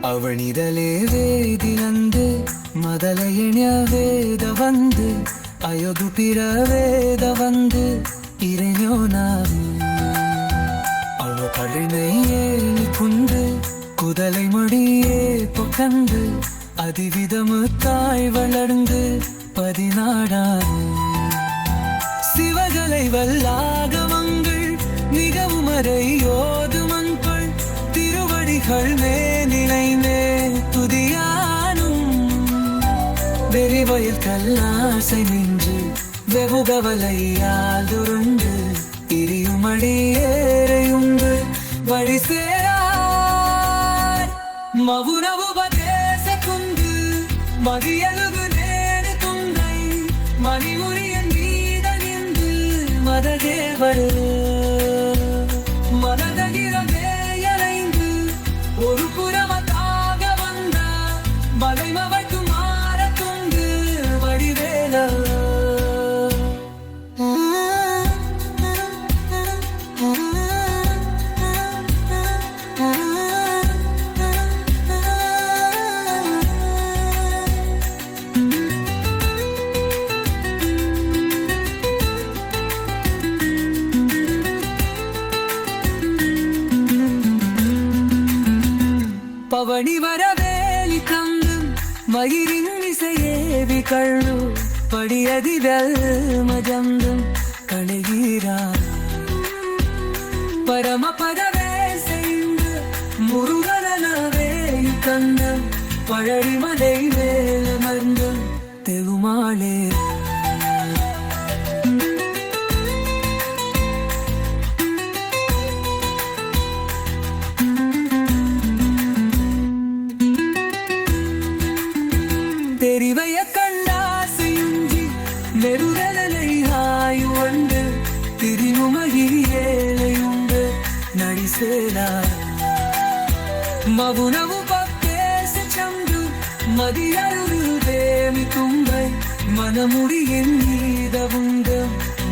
ಅವನಿದಲೇ ವೇದಿನಂದು ಮೊದಲಯಣ್ಯ ವೇದ வந்து அயோது பிற வேத வந்து இறைஞோ நாவு அவ கழினை ஏழி குண்டு குதலை மொழியே பொக்கந்து அதிவிதமு தாய் வளர்ந்து 14 சிவகலை வல்லாகமங்கள் மிகவும் அறையோதுமங்கள் திருவடிகள் மேனிலைனே துதியானும் வெறிவயல் கல்லாசை நின்று வெகுகவலையால் துருண்டு இரியுமடியேறையுண்டு வழி சேரார் மவுனவுபதேச குந்து மதியலுகு நேடு துந்தை மணிமுறியன் மீத நின்று மததேவர் மனதகிரமேயலைந்து ஒரு புறமதாக வந்த மலைமவட்டு மாற துண்டு வடிவேல பவனி வரவேலி கங்கும் மயிரின் இசையேவி கள்ளு படியதிதல் மஜந்தும் கணகீரார் பரம பதவே செய்து முருகனவே கந்தம் பழறிமலை வேலமர்ந்தும் தெகுமாளே தெரிவைய கண்டாசையுஞ்சி நெருதலை ஆயுண்டு திரிமுமகிரியேலையுண்டு நடிசேலார் மவுனவு பப்பேச சந்து மதியருள் தேவி கும்பை மனமுடியின் மீதவுண்டு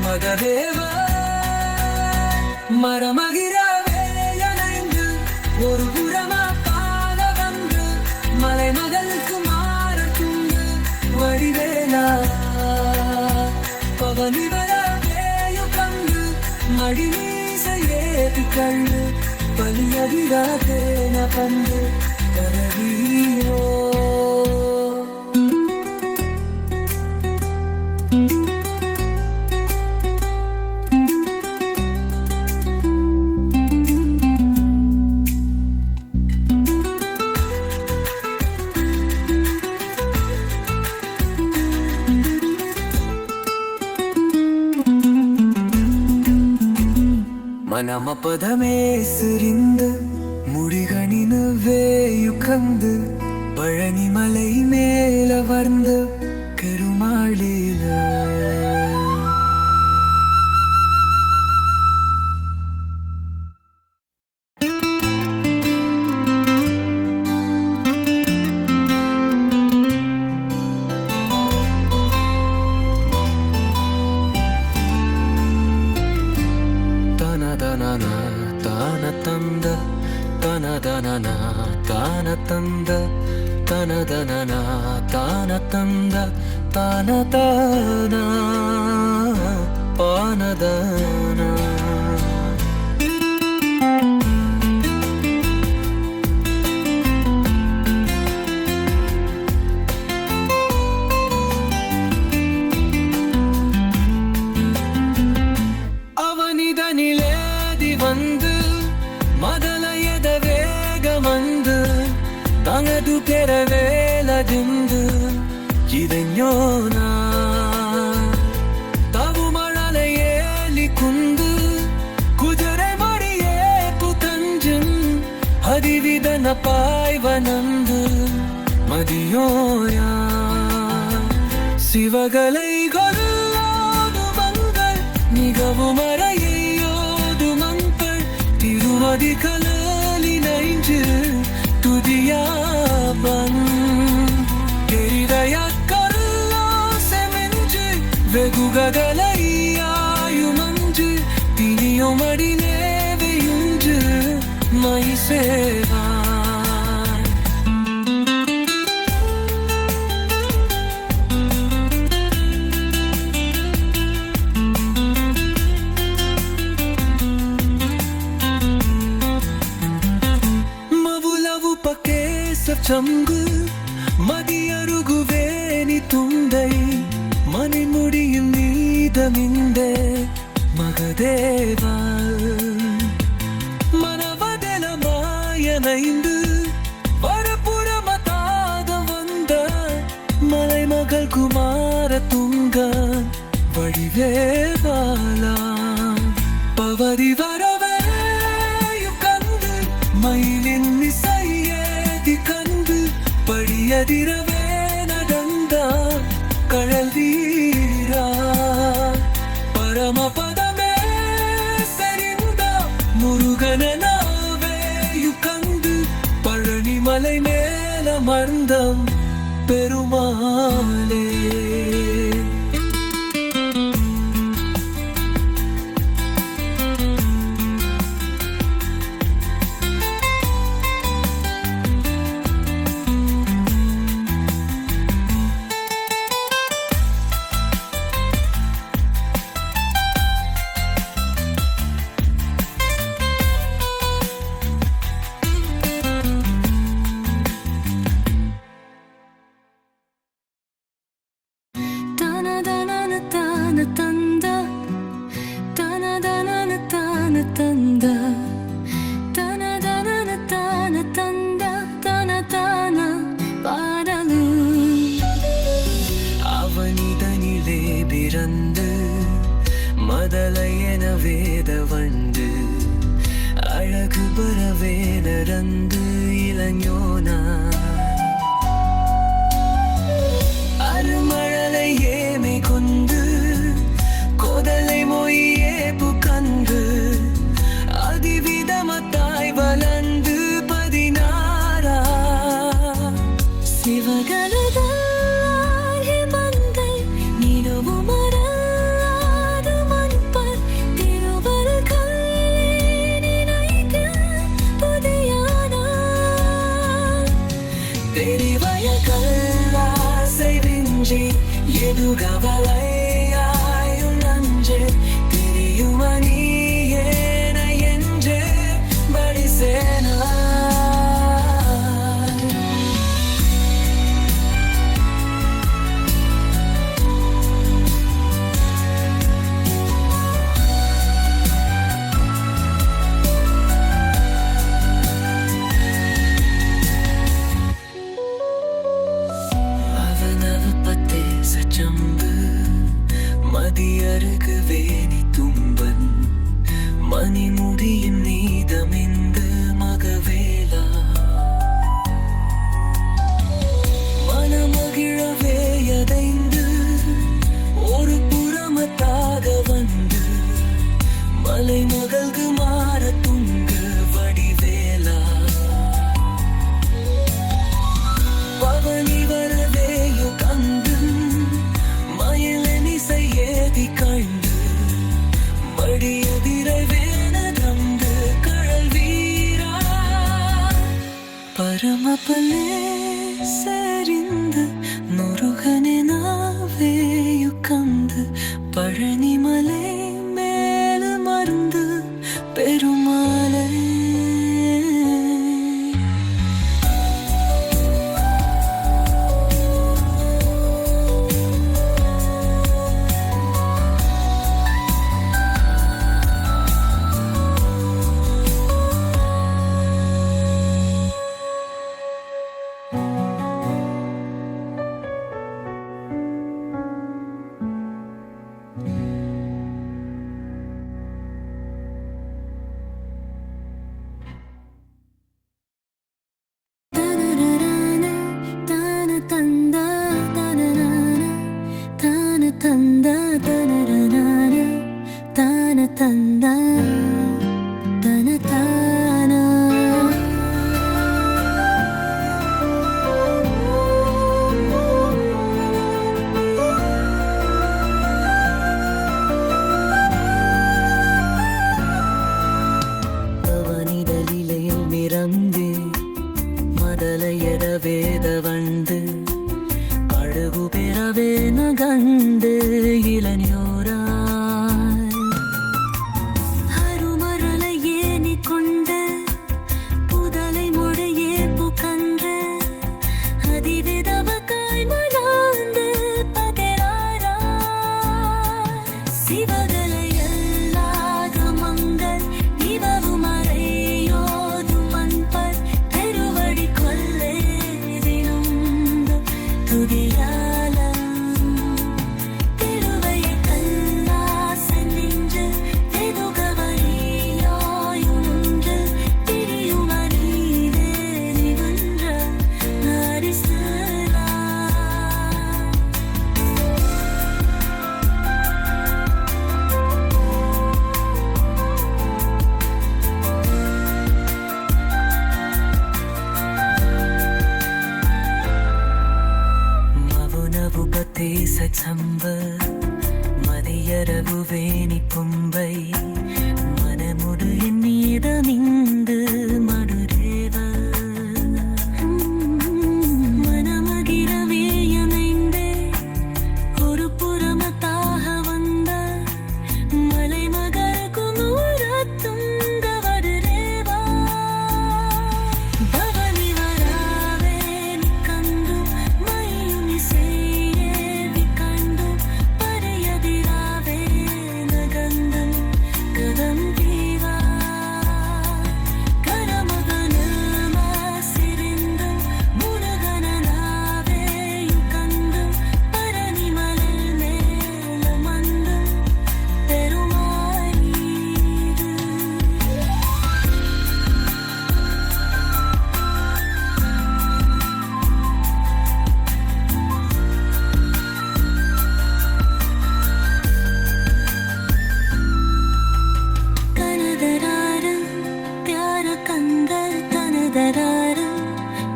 மததேவ மரமகிரவேயனைந்து ஒரு புறமா பாத வந்து மலை மகளுக்கு வடிவேலா பவனிவர வேயு கண்டு மடிமீசையேதி கள்ளு பலியதிராதேன பந்து கரவீரோ மனமபதமே சிரிந்து முடிகணினு வேயுகந்து பழனிமலை மேல வந்து கருமாளில தானதந்த தனதனனா தானதந்த தானதனா பானதனா அவனிதனிலேதி வந்து மதலையத வேகமந்து தங்கது பெறவேலதிந்து இதஞோனா தவு மழலையேலி குந்து குதிரை மடியே புதந்து പതിവിധന പായ്വനന്ത് മതിയോയാ சிவகலைகளோதுமங்கள் மிகவும் அறையோதுமங்கள் திருமதி கலினைஞ்சு துதியாபன் எரிதய கல்லாசெமெஞ்சு வெகுகலையாயுமஞ்சு தினியுமடி நேவையுஞ்சு மைசேவா சங்கு மதியருகுவேனி துண்டை மணிமுடியும் நீதமிந்தே மகதேவா மனவதெல மாயனைந்து வரப்புறமதாக வந்த மலைமகள் குமார துங்க வடிவேவாலா பவதி வரவே கந்து மயிலின் கண்டு படியதிரவே நடந்த கழல் வீரா பரமபதமே சரிந்த முருகனாவேயு கண்டு பழனிமலை மேலமர்ந்தம் பெருமாளே அவனிதனிலே பிறந்து மதலையென வேத வண்டு அழகு பரவே நடந்து இளஞோனா அருமழலை ஏமை கொண்டு கோதலை மொழியே புக்கன்று அதிவிதமத்தாய் வளர்ந்து 16 சிவகலத எதுகவலையாயும் நஞ்சே திரியுமணியேன என்றே படிசேனா மதியருகு வேணி தும்பன் மணிமுடியும் நீதமிந்து மகவேலா மனமகிழவே யதைந்து ஒரு புறமத்தாக வந்து மலை மகள்கு மாற துங்க வடிவேலா பவனி வரவேயு கந்து கண்டு மடியதிரவேனதந்து கழல் வீரா பரமபலே சரிந்து முருகனே நாவேயு கந்து பழனிமலை மேல மருந்து பெருமாளே കനദരാരം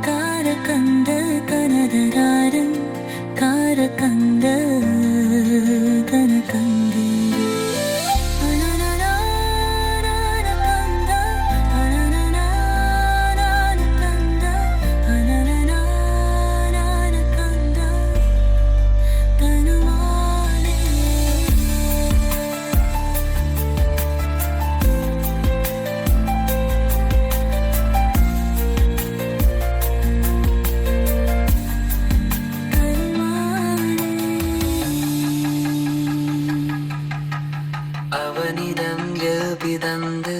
കാരകന്ദ കനദരാരം കാരകന്ദ കനകന്ദ அவனிடம் எழுபிதந்து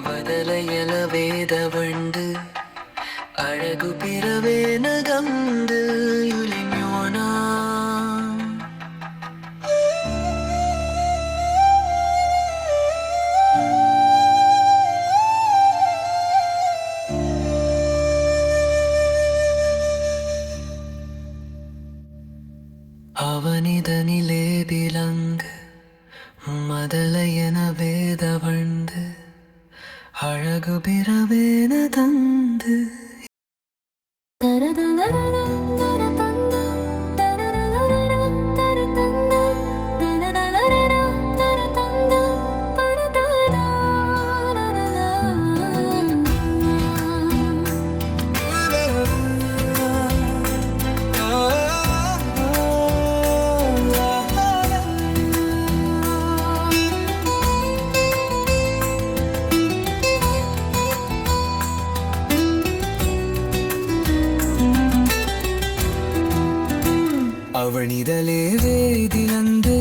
ಬದಲೆಯಲ ವೇದವಂಡು ಅಳಗು ಪಿರವೇ ನಗಂದು ಯುಲಿನ್ಯೋಣ ಅವನಿದನಿಲೇ ಬಿಲಂಗ மதலையன வேதவண்டு அழகு பிறவேன தந்து ಅವನಿದಲೇ ವೇದಿಲಂದು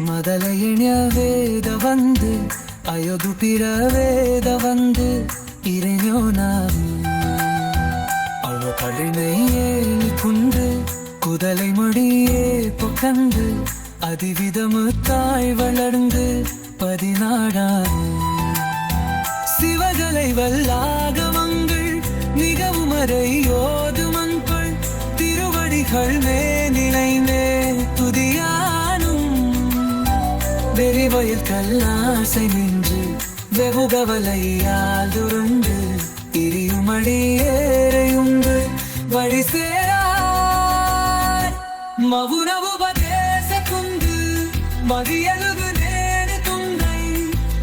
ಮೊದಲಯಣ್ಯ ವೇದ வந்து அயகு பிற வேத வந்து இறைஞோனாம் அவ கழினையே குண்டு குதலை மொழியே பொக்கந்து அதிவிதமு தாய் வளர்ந்து 14 சிவகலை வல்லாகமங்கள் மிகவும் அறையோது மண்பள் திருவடிகள் மேனிலைந்தே துதியானும் வெறிவயல் கல்லாசை நின்று வெகுகவலையால் துருண்டு இரியுமடியேறையுண்டு வழி சேரார் மவுனவுபதேச குந்து மதியலுகு நேரு துண்டை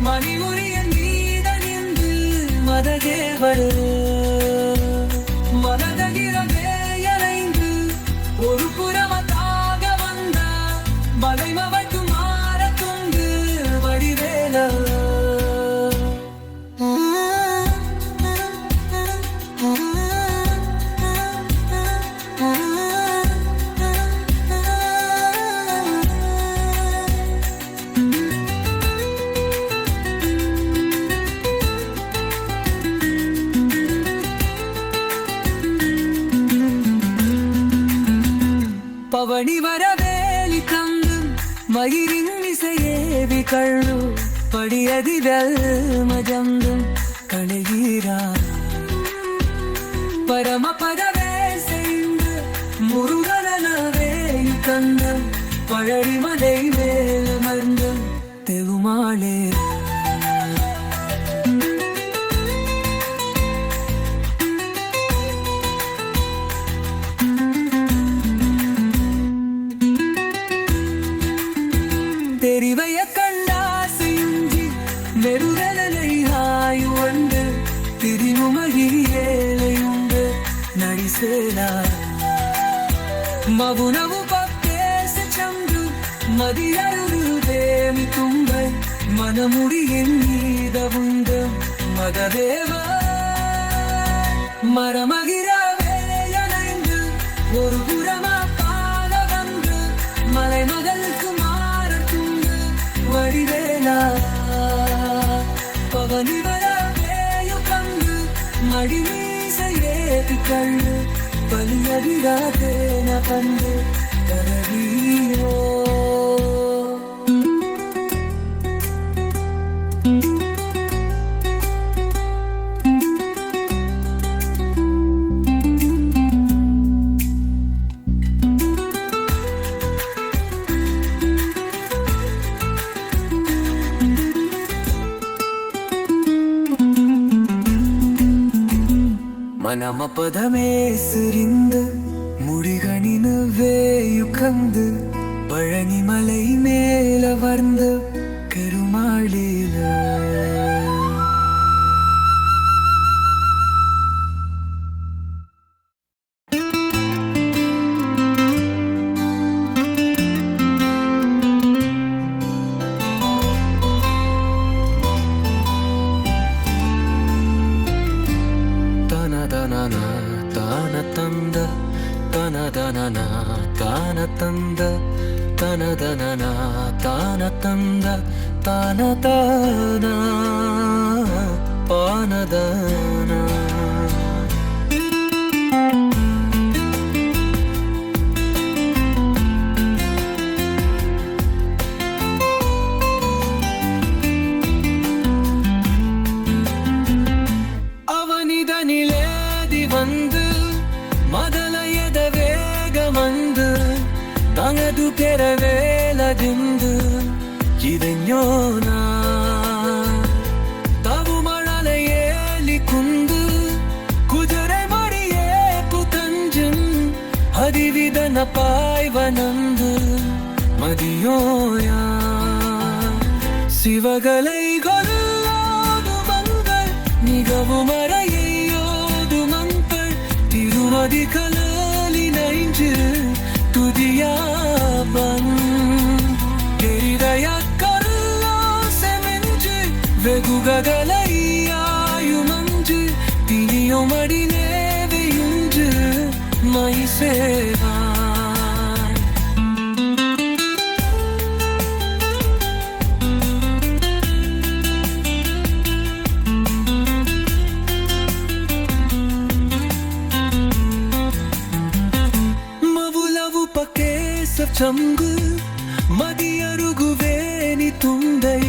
மணிமுறிய நீதனிந்து மததேவரு மனதகிரவேயலைந்து ஒரு புறமதாக வந்த மலைமவட்டு மாற துண்டு வடிவேல பவனி வரவேலி கங்கும் மயிரின் இசையேவி கள்ளு படியதிவல் மஜங்கும் கணகீரா பரம பதவே செய்து முருகனவே கங்கும் பழனிமலை மேல் மர்ந்தும் தெவுமாளே தெரிவைய கண்டாசையுஞ்சி நெருரலை ஆயுண்டு திரிமுமகிரியேலையுண்டு நடிசேலா மவுனவு பப்பேச சந்து மதியருது தேமி தும்பை மனமுடியின் மீதவுண்டு மததேவ மரமகிரவேயனைந்து ஒரு புறமா பாலவந்து மலைமகளுக்கு வடிவேலா பவனி வரவேயு கண்டு மடிமீசையேதி கள்ளு பலியதிராதேன கண்டு கரவீரோ ಮನಮ ಪದಮೇ ಸಿರಿಂದು ಮುಡಿಗಣಿನ ವೇಯುಕಂದು பழனி மலை மேல வந்த கருமாளில தனதனன தான தந்த தனதனன தான தந்த தனதனன தான தந்த தான தான பானதன அவனிதனிலேதி வந்து மதலையத வேகமந்து தனது பெறவேலதிந்து இதஞோனா தவுமழலையேலி குந்து குதிரை மடியே புதஞ்சன் அதிவிதன பாய்வனந்து மதியோயா சிவகலை கொல்லாது மங்கள் மிகவும் அறையோது மங்கள் திருமதி கலாலி நைஞ்சு துதியாவன் எரிதய கல்லா செமெஞ்சு வெகுகலையாயுமஞ்சு தினியுமடி நேவையுஞ்சு மை சேவா சங்கு மதியருகுவேனி துண்டை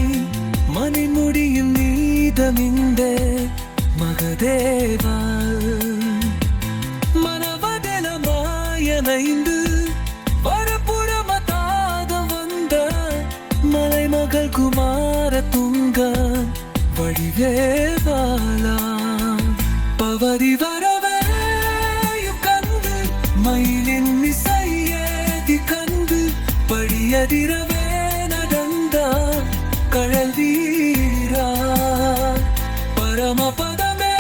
மனை முடியும் நீதமிந்த மகதேவா மனவதெல மாயனைந்து வரப்புறமதாத வந்த மலைமகள் குமார துங்க வடிவேவாலா பவரி வரவே கந்து மயிலின் கண்டு படியதிரவே நடந்த கழல் வீரா பரமபதமே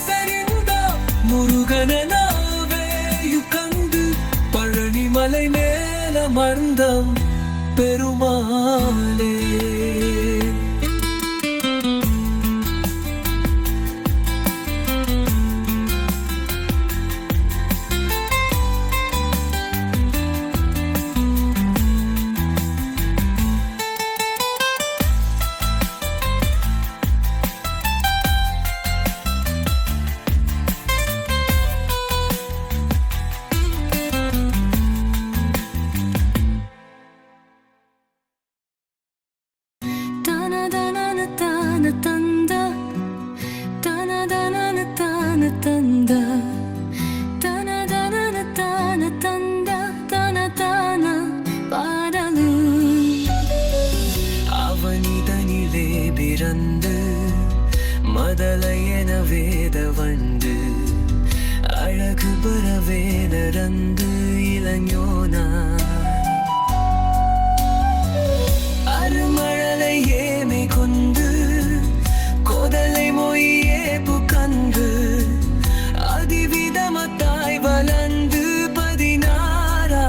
சரிந்த முருகனாவேயு கண்டு பழனி மலை மேல மர்ந்தம் பெருமாளே மதலையென வேத வண்டு அழகு பரவே நடந்து இளஞோனா அருமழலை ஏமை கொண்டு கோதலை மொய்யே புக்கந்து அதிவிதமத்தாய் வளர்ந்து 16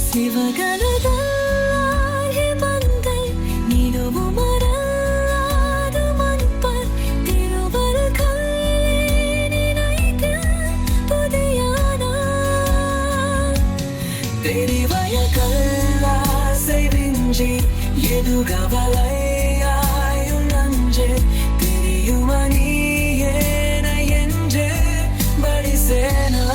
சிவகலதா எதுகவலையாயும் நஞ்சே தெரியுமணியேன என்றே படிசேனா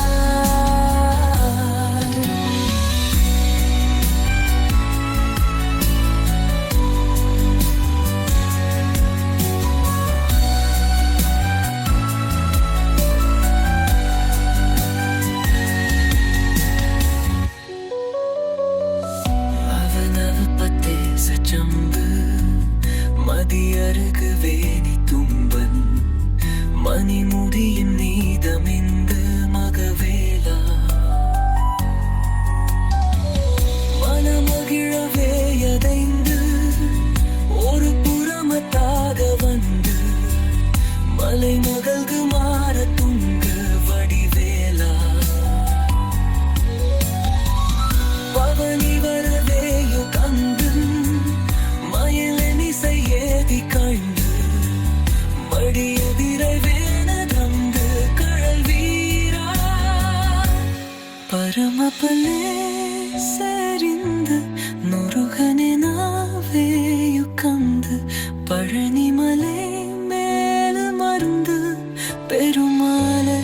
Chamba மலை மகள்கு மாற துங்க வடிவேலா பவனி வரவேயு கந்து மயிலனிசை ஏதி கண்டு மடியதிரை வேணதந்து கழல் வீரா பரமபலே சரிந்து முருகனே நாவேயு கந்து பழனிமலை மேல் மருந்து பெருமாளே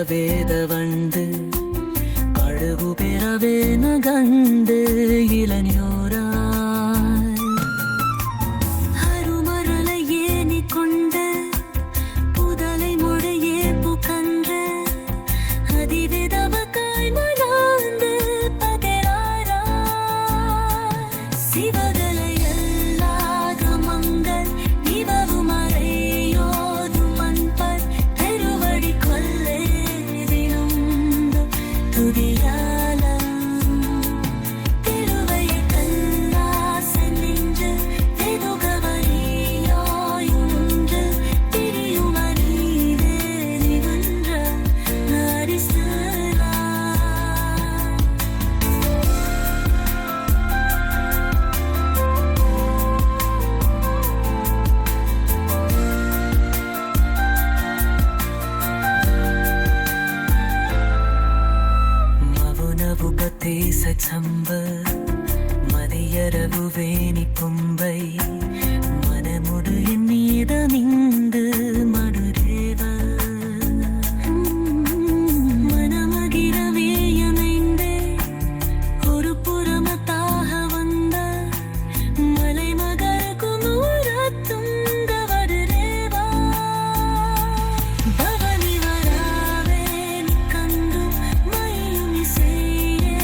வேத வந்து கழுவு பெறவே நகண்டு இளநியோராய் அருமரலை ஏனி கொண்டு புதலை மொழியே புகன்று அதிவிதவக்காய் மலாந்து பகராரா சிவகலை எல்லாக மங்கள் இவவும் அறையோது மண்பர் பெருவடி கொல்லே சம்ப மதியரவு வேணி பொம்பை மனமுடு மீதமிந்து மடுரேவ மனமகிரவே அமைந்தே ஒரு புறமத்தாக வந்த மலை மகர் குமுறத்துங்க வடுரேவா பவனி வராவே கண்டு மயிலும் இசையே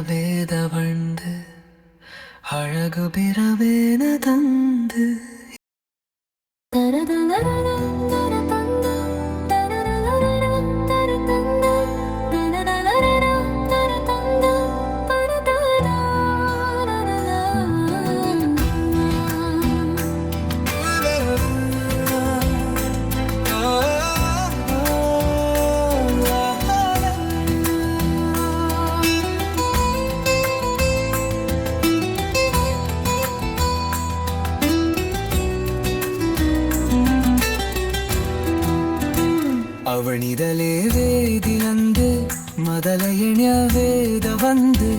ಬೇದ ಬಂದು ಅಳಗು ಬಿರವೇನ ತಂದು ಅವನಿದಲೇ ವೇದಿನಂದು ಮೊದಲ ಎಣ್ಯ ವೇದ வந்து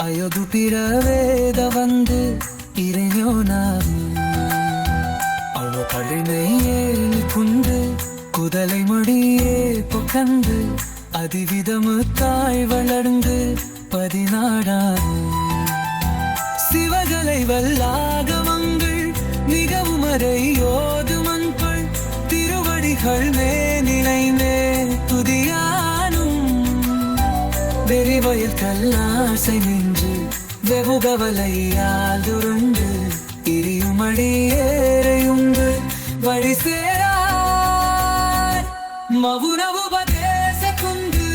அயகு பிற வேத வந்து இறைஞனாம் அவ கழுனை ஏழு குண்டு குதலை மொழியே பொக்கந்து அதிவிதமு தாய் வளர்ந்து 14 சிவகலை வல்லாகமங்கள் மிகவும் அறையோது மண்பள் திருவடிகள் நினைந்தே துதியானும் வெறிவயல் கல்லாசை நின்று வெகுகவலையால் துருண்டு இரியுமடியேறையுண்டு வழி சேரார் மவுனவுபதேச குந்து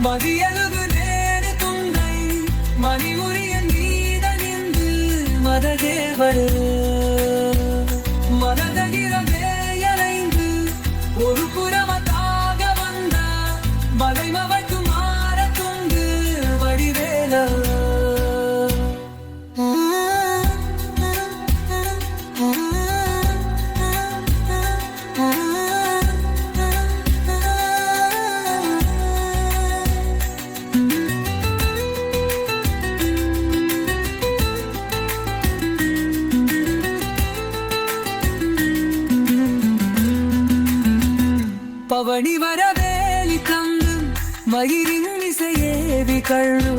மதியலுகு நேரு துண்டை மணிமுறியன் மீத நின்று மததேவர் மததகிரமேயலைந்து ஒரு புறமதாக வந்த மலைமவட்டு மாற துண்டு வடிவேல பவனி வரவேலி கந்து மயிரின் இசையேவி கள்ளு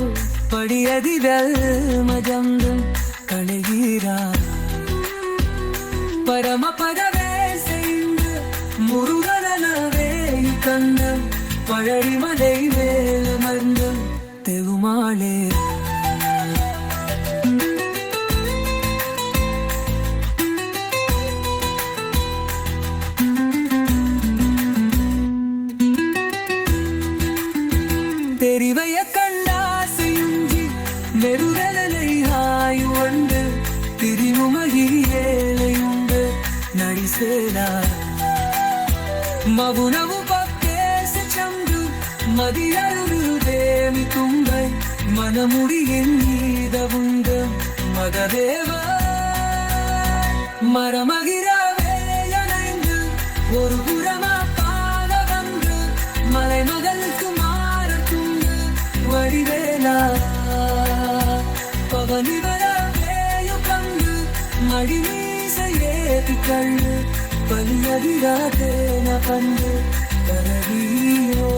படியதிதல் மஜந்து கணைகிறார் பரம பதவே செய்து முருகனவே கந்து பழறிமலை வேல் மந்து தெவுமாளே தெரிவைய கண்டாசையுஞ்சி நெருதலை ஆயுண்டு திரிமுமகி ஏழையுண்டு நடிசேலார் மவுனவு பக்கேச சந்து மதியரு தேவி தும்பை மனமுடியின் மீதவுண்டு மததேவ மரமகிரவேயனைந்து ஒரு புறமா பாத வந்து மலை மகளுக்கு வடிவேலா பவனி வரவேயு கண்டு மடிமீசையேதி கள்ளு பல்லவிராதேன கண்டு கரவியோ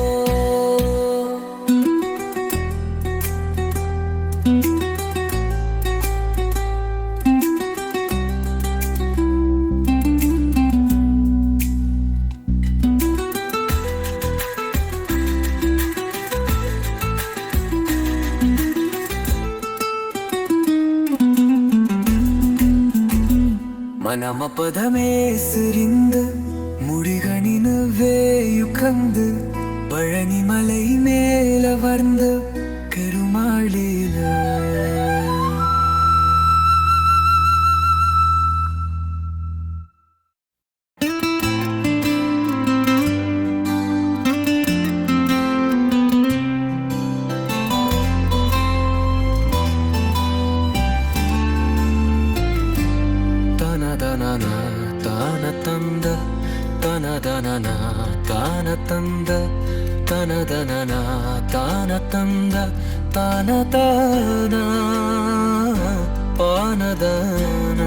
மனமபதமே சிரிந்து முடிகணினு வேயுக்கந்து பழனிமலை மேல வர்ந்து கருமாளில தானதந்த தனதனன தானதந்த தனதனன தானதந்த தானதன பானதன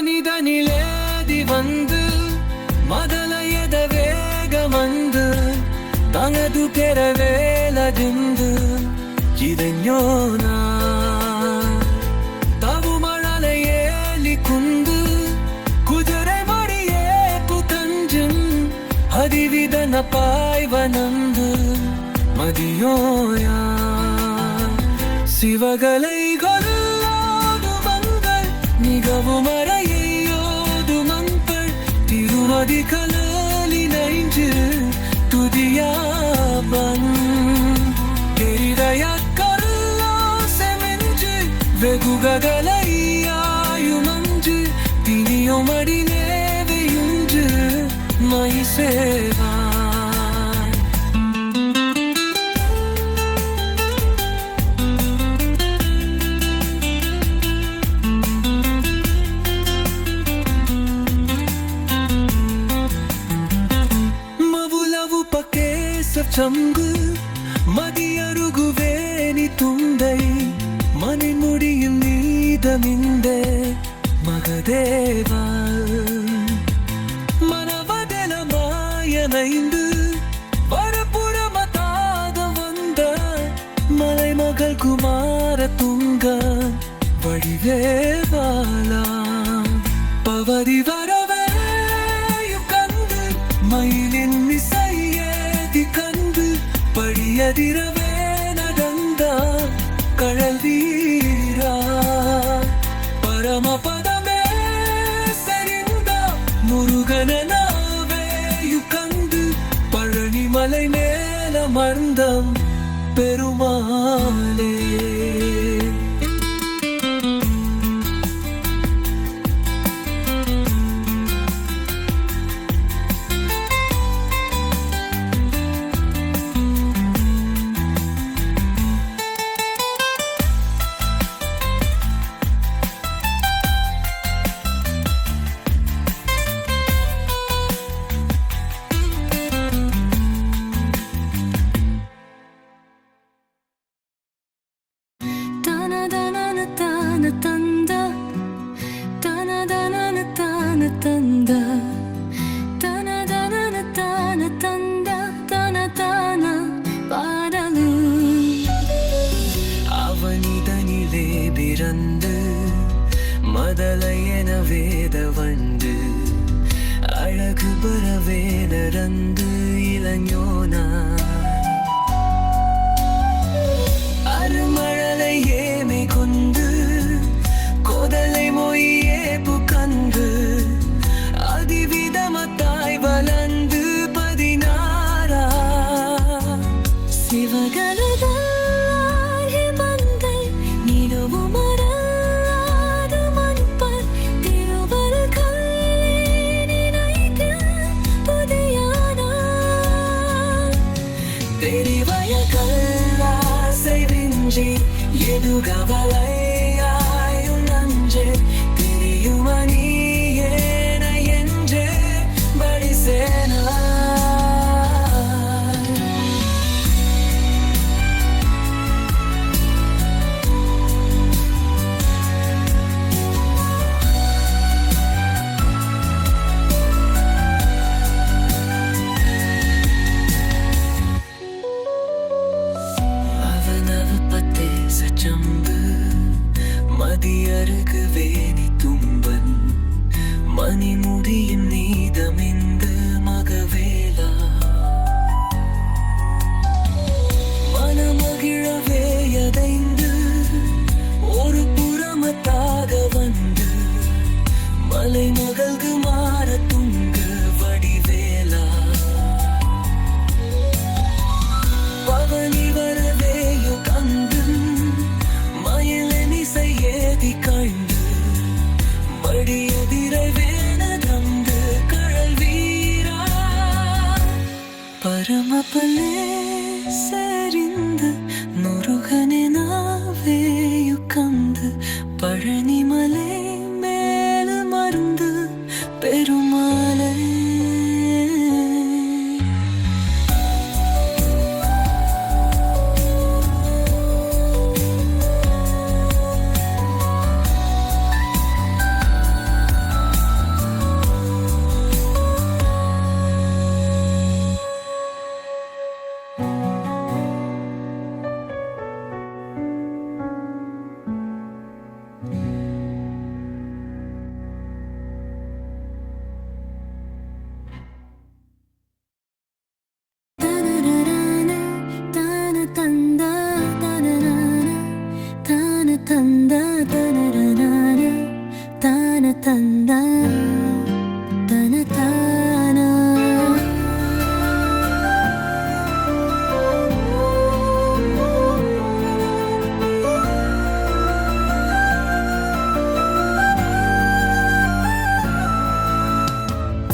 அவனிதனிலேதி வந்து மதலையத வேகமந்து தனது ಕೆರವೇಲದಿಂದ ಇದನ್ಯೋನಾ பாய்வனந்து மதியோயா சிவகலைகளோடு மங்கள் மிகவும் அறையோடு மங்கள் திருமதி கலினைஞ்சு துதியாபன் தெரிதய கல்லா செமெஞ்சு வெகுகலையாயுமஞ்சு தினியோமடி நேவையுஞ்சு மை சேவா சங்கு மதியருகுவேனி துண்டை மணி முடியும் நீதமிந்தே மகதேவால் மனவதெல மாயனைந்து வரப்புறமதாக வந்த மலைமகள் குமார துங்க வடிவேவாலா பவதி வரவே கந்து மயிலின் இசையேதி கந்து படியதிரவே நடந்த கழல் வீரா பரமபதமே சரிந்த முருகனாவேயு கந்து பழனி மலை மேலமர்ந்தம் பெருமாளே அவனிதனிலே பிறந்து மதலையென வேத வண்டு அழகு பரவே நடந்து இளைஞோனா அருமழலை ஏமை கொண்டு கோதலை மொழியே புக்கந்து அதிவிதமத்தாய் வளர்ந்து 16 சிவகலதா எதுகவலையாயும் நஞ்சே திரியுமணியேன என்றே படிசேனா மதியருக்கு வேணி தும்பன் மணி முடியும் நீதமிந்து மகவேலா மனமகிழவே யதைந்து ஒரு புறமத்தாக வந்து மலை மகள்கு மாற துங்க வடிவேலா பவனி வரவேயு கந்து ஏதி காய்ந்து மடியதிரை வேணதந்து கழல் வீரா பரமபலே சரிந்து முருகனே நாவேயு கந்து பழனி மலை மேல மருந்து பெருமாளே தந்த தனரனான தான தந்த தன தானா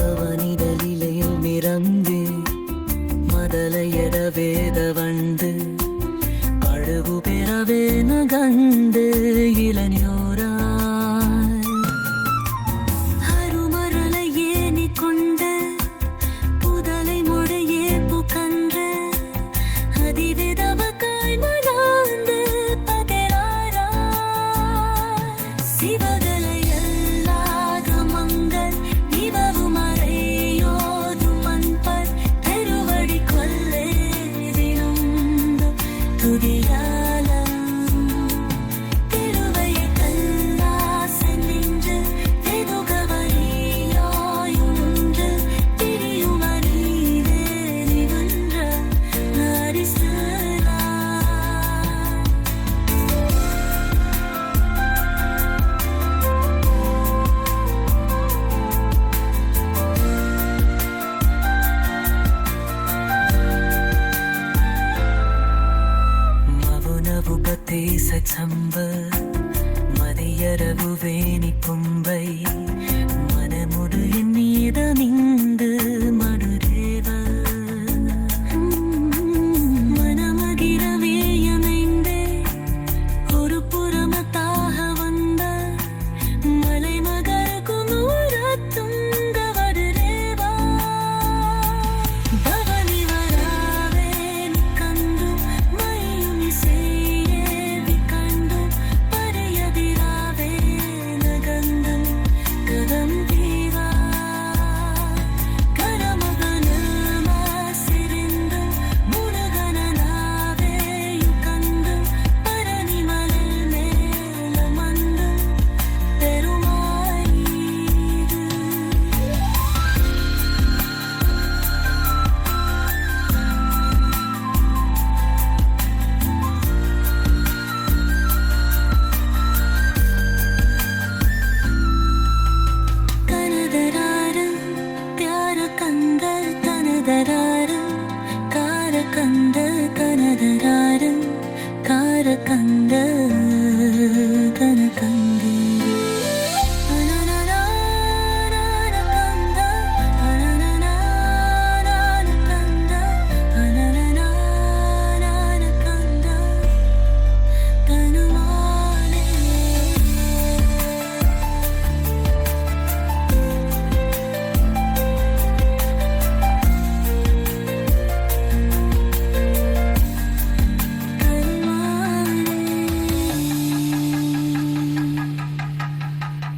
அவனிடலிலையில் மிரந்து மதலையட வேத வந்து அழகு பெறவே நகந்து இளநோராய் அருமரலை ஏனி கொண்டு புதலை முடையே புகன்று அதிவிதவக்காய் மலாந்து பகராராய் சிவகலை எல்லாக மங்கள் இவவும் அறையோதும் மண்பர் பெருவடி கொல்லே தினம் துதியாலம் திருவைய கல்லாசன் நின்று வெதுகவரியாயுன்று திரியுமரீரே நிவன்ற நாரிசலா சச்சம்ப மதியரவு வேணி கும்பை மனமுடு நீதமிந்து மடுரேவ மனமகிரவேயமைந்தே ஒரு புறமத்தாக வந்த மலை மகர் குமுரத்துங்க வடுரேவா பவனி வராவேன் கண்டு மையும் இசையே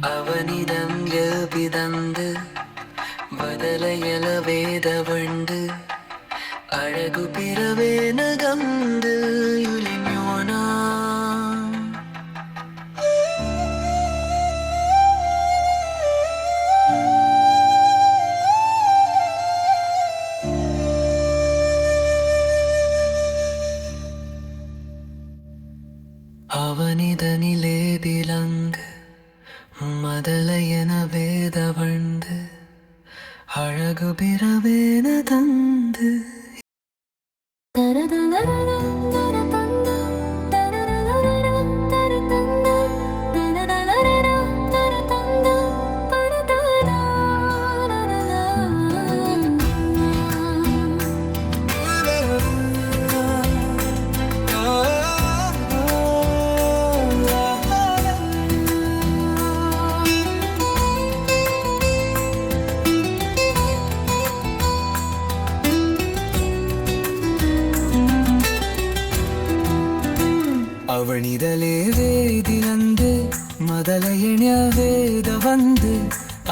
அவனிடம் எழுபிதந்து ಬದಲೆಯಲ ವೇದವಂಡು ಅಳಗು ಪಿರವೇನ ಗಂದು ಯುಲಿಮ್ಯೋನ ಅವನಿದನಿಲೇ ಬಿಲಂಗ್ மதலையன வேதவண்டு அழகு பிறவேன தந்து ಅವನಿದಲೇ ವೇದಿನಂದು ಮೊದಲಯಣ ವೇದ வந்து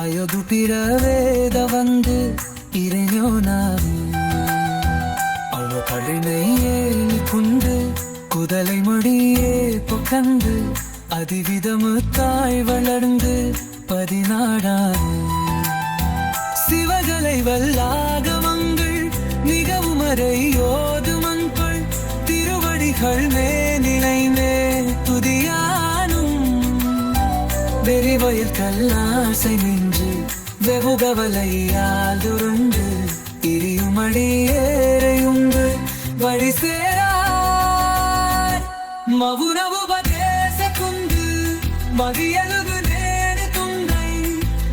அயகு பிற வேத வந்து இறைஞோ நாம் அவ கருணையே குண்டு குதலை மொழியே பொக்கந்து அதிவிதமு தாய் வளர்ந்து 14 சிவகலை வல்லாகமங்கள் மிகவும் அறையோது மண்பள் திருவடிகள் மே நினைவே துதியா வெறிவயல் கல்லாசை நின்று வெகுகவலையால் துருண்டு இரியுமடி ஏறையுண்டு வழி சேரார் மவுனவுபதேச குந்து மதியலுகு நேடு துங்கை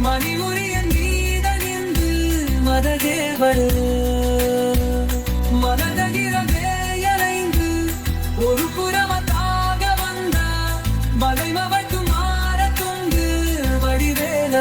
மணிமுறிய நீத நின்று மததேவர் மனதகிரவேயலைந்து ஒரு புறமதாக வந்த மலைமவட்டு மாற துண்டு வடிவேல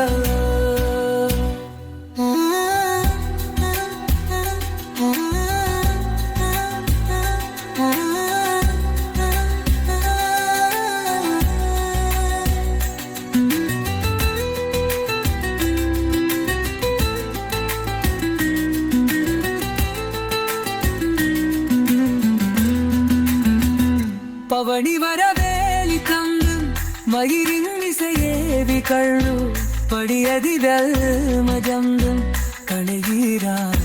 பவனி வரவேலி தந்து மயிரின் இசையேவி கள்ளு படியதிதல் மஜந்தும் கணையீரார்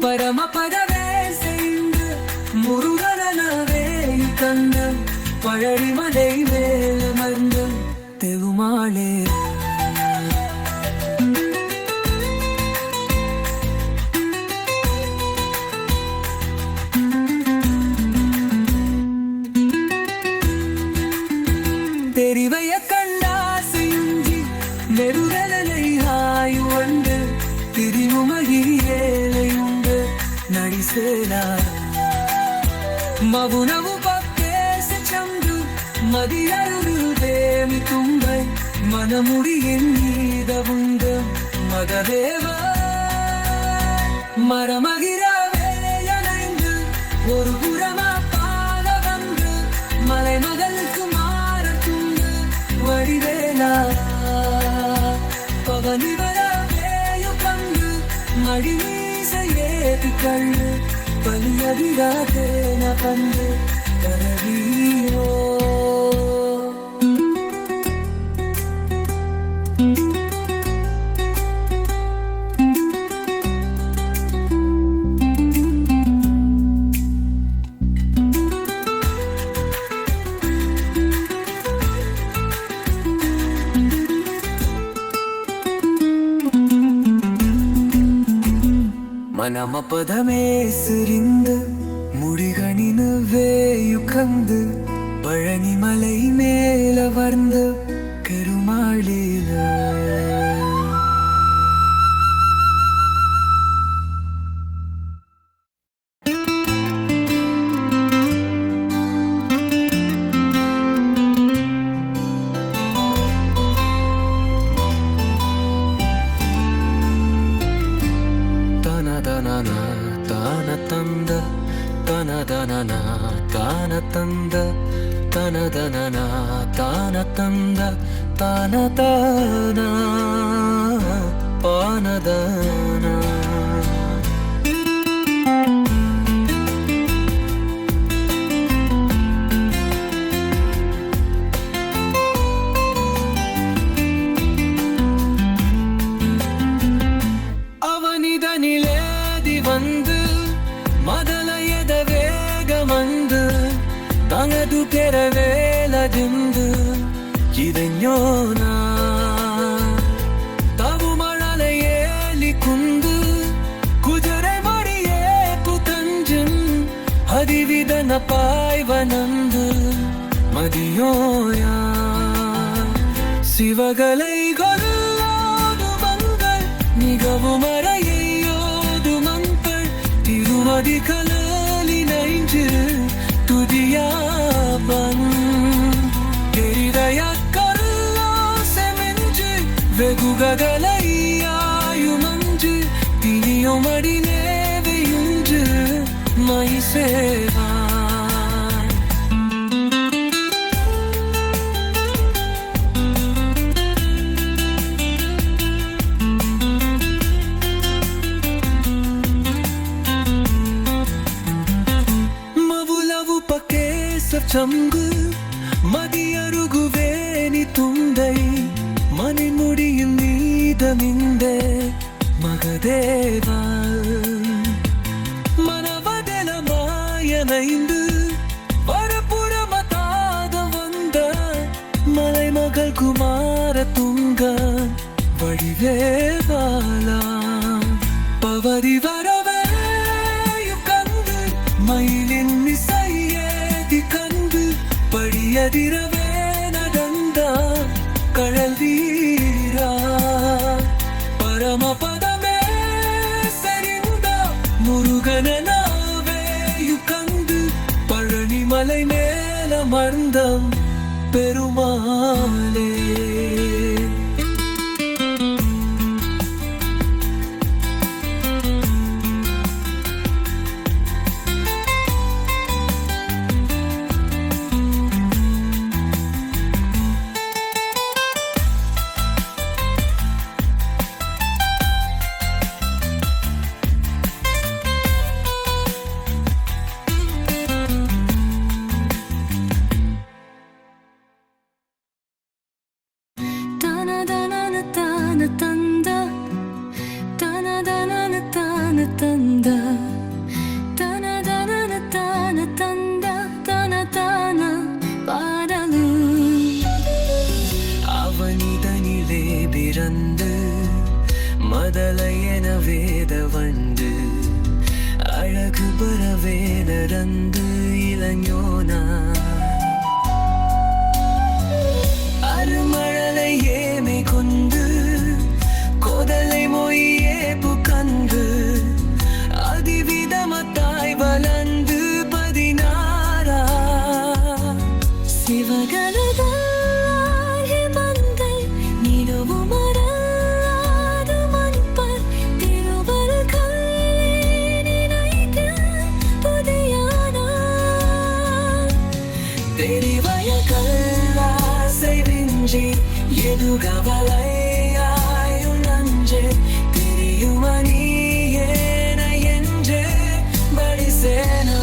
பரம பதவே செய்து முருகனவே தந்து பழனிமலை மேல் மருந்து தெருமாளே தெரிவைய கண்டாசையுஞ்சி நெருடலை ஆயுண்டு திரிவுமகிரியேலையுண்டு நடிசேனார் மவுனவு பக்கேச சந்து மதியருள் தேவி தும்பை மனமுடியின் மீதவுண்டு மததேவ மரமகிரவேயனைந்து ஒரு புறமா பால வந்து மலைமகளுக்கு வடிவேலா பவனி வரவேயு கண்டு மடிமீசையேதி கள்ளு பலியதிராதேன கண்டு கரவீரோ மனமபதமே சிரிந்து முடிகணினு வேயுகந்து பழனிமலை மேலவர்ந்து கருமாளில தானதந்த தனதனன தானதந்த தனதனன தானதந்த தானதன பானதன வந்து மதலையத வேகமந்து தங்கது பெறவேலதிந்து இதஞோனா தவு மழலையேலி குந்து குதிரை மடியே குதஞ்சன் அதிவிதன பாய்வனந்து மதியோயா சிவகலை கொல்லாது மங்கள் மிகவும் அறையோது மங்கள் திருமதி கலலி நைஞ்சு துதியாபன் தெரிதயா கருளா செமிஞ்சு வெகுகலையாயுமஞ்சு தினியோமடி நேவையுஞ்சு மை சேவா சங்கு மதியருகுவேனி துண்டை மணிமுடியின் மீதமிந்தே மகதேவா மனவதெல மாயனைந்து வரப்புறமதாத வந்த மலைமகள் குமார துங்க வடிவேவாலா பவரி வரவே கண்டு மயிலின் இசையேதி கண்டு படியதிரவே நடந்த கழல் வீரா பரமபதமே செறிந்த முருகனாவே கண்டு பழனிமலை மேலமர்ந்த பெருமாளே அவனிதனிலே பிறந்து மதலையென வேத வண்டு அழகு பரவே நடந்து இளஞோனா அருமழலை ஏமை கொண்டு கோதலை மொழியே புக்கந்து அதிவிதமத்தாய் வளர்ந்து 16 சிவகலதா எதுகவலையாயும் நஞ்சே திரியுமணியேன என்றே படிசேனா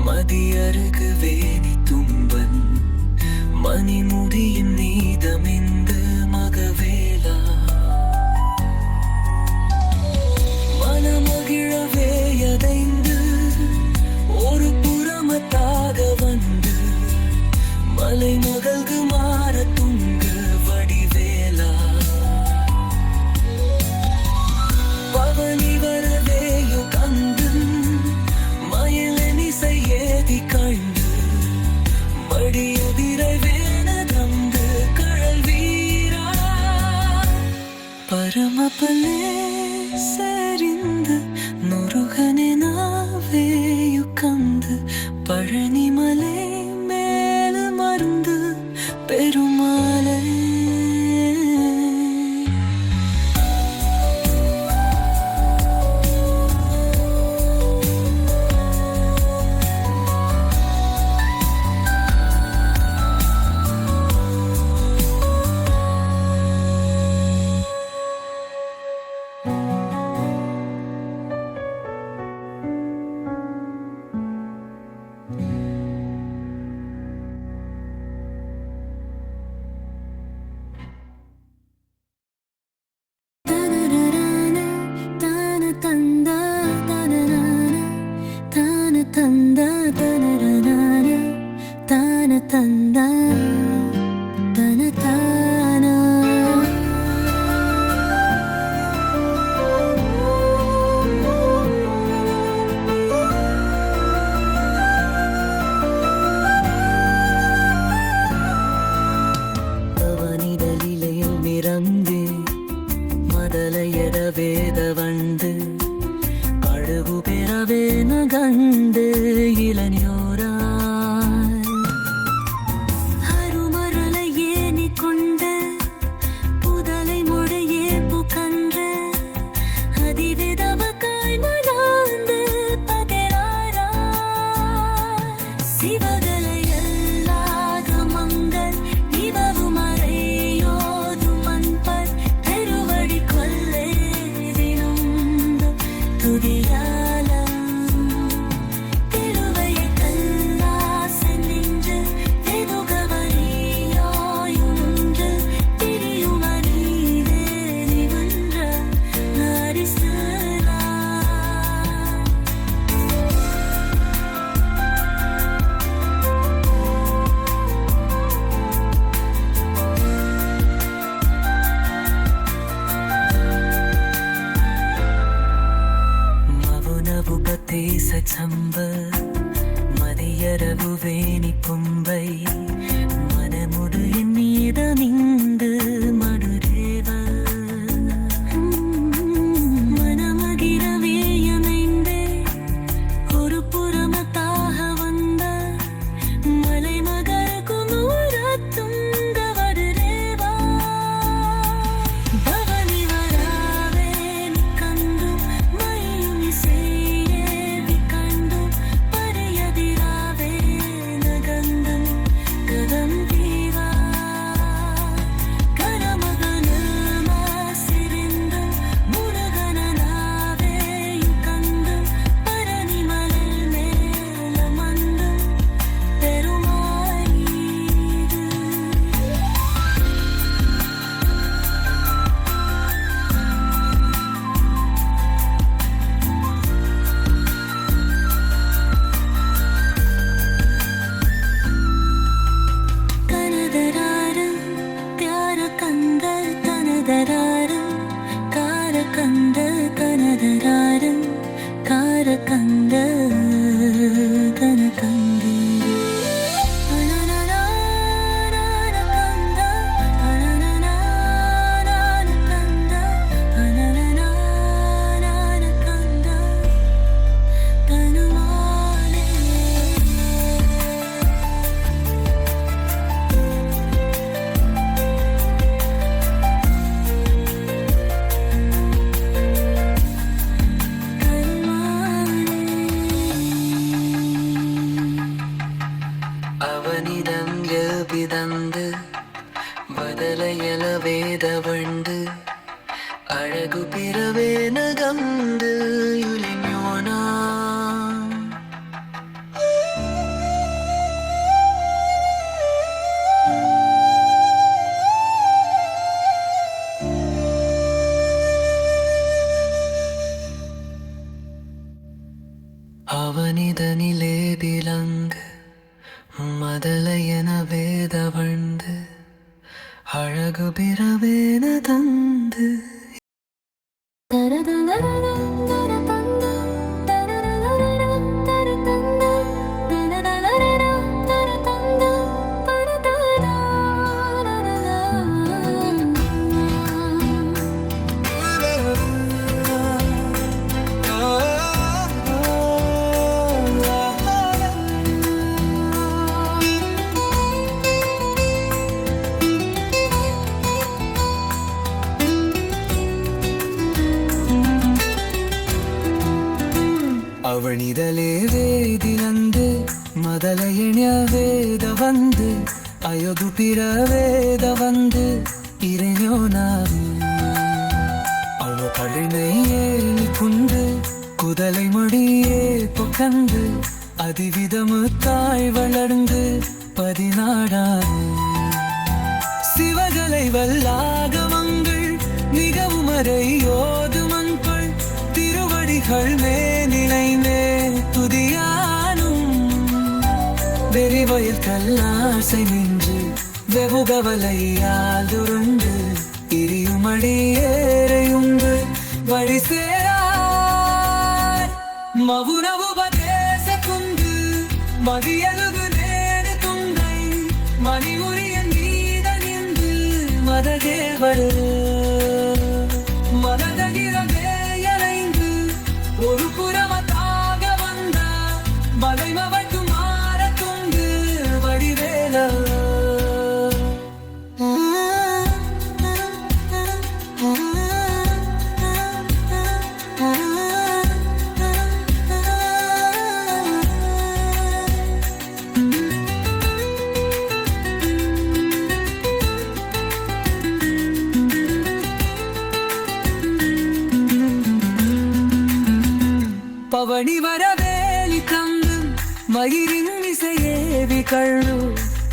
மதியருகு வேணி தும்பன் மணிமுடியின் நீதமிந்து மகவேலா மனமகிழவே யதைந்து ஒரு புறமத்தாக வந்து மலை மகள்கு மாற துங்க வடிவேலா பவனி வரவேயு கந்து ஏதி கண்டு மடியதிரை வேணதந்து கழல் வீரா பரமபலே செறிந்து முருகனாவேயு கந்து பழனிமலை மேல் மருந்து பெருமாளே வேத வண்டு அழகு பெறவே நகண்டு இளநியோரா அருமரலை ஏனி கொண்டு புதலை முழையே புகன்று அதிவிதம காய்மலாந்து பகராரா சிவகலை எல்லாத மங்கள் இவவும் அறையோது மண்பர் பெருவடி கொல்லே துதியாலம் தேச சம்ப மதியரவு வேணி பொம்பை மனமுடு என் மீதமிந்து மடுரேவ மனமகிரவே அமைந்தே ஒரு புறமத்தாக வந்த மலைமகர் குமுறத்தும் அவனிடம் எழுபிதந்து ಬದಲೆಯಲ ವೇದವಂಡು ಅಳಗು ಪಿರವೇನ ಗಂದು ಯುಲಿನ್ಯೋಣ ಅವನಿದನಿಲೇ ಬಿಲಂಗ மதலையன வேதவண்டு அழகு பிறவேன தந்து ಅವನಿದಲೇ ವೇದಿಲಂದು ಮೊದಲಯಣ್ಯ ವೇದ வந்து அயகு பிற வேத வந்து இறைஞோ நாவு அவ கழினை ஏறி குண்டு குதலை மொழியே பொக்கந்து அதிவிதமு தாய் வளர்ந்து 14 சிவகலை வல்லாகமங்கள் மிகவும் அறையோது மண்பள் திருவடிகள் மேனிலைந்தே துதியானும் வெறிவயல் கல்லாசை நின்று வெகுகவலையால் துருண்டு இரியுமடி ஏறையுண்டு வழி சேரார் மவுனவுபதேச குந்து மதியலுகு நேரு துங்கை மணிமுறியன் மீத நின்று மததேவர் மததகிரவேயலைந்து ஒரு புறமத்தாக வந்த மலைமவட்டு மாற துண்டு வடிவேல பவனி வரவேலி தங்கும் மயிரின் இசையேவி கள்ளு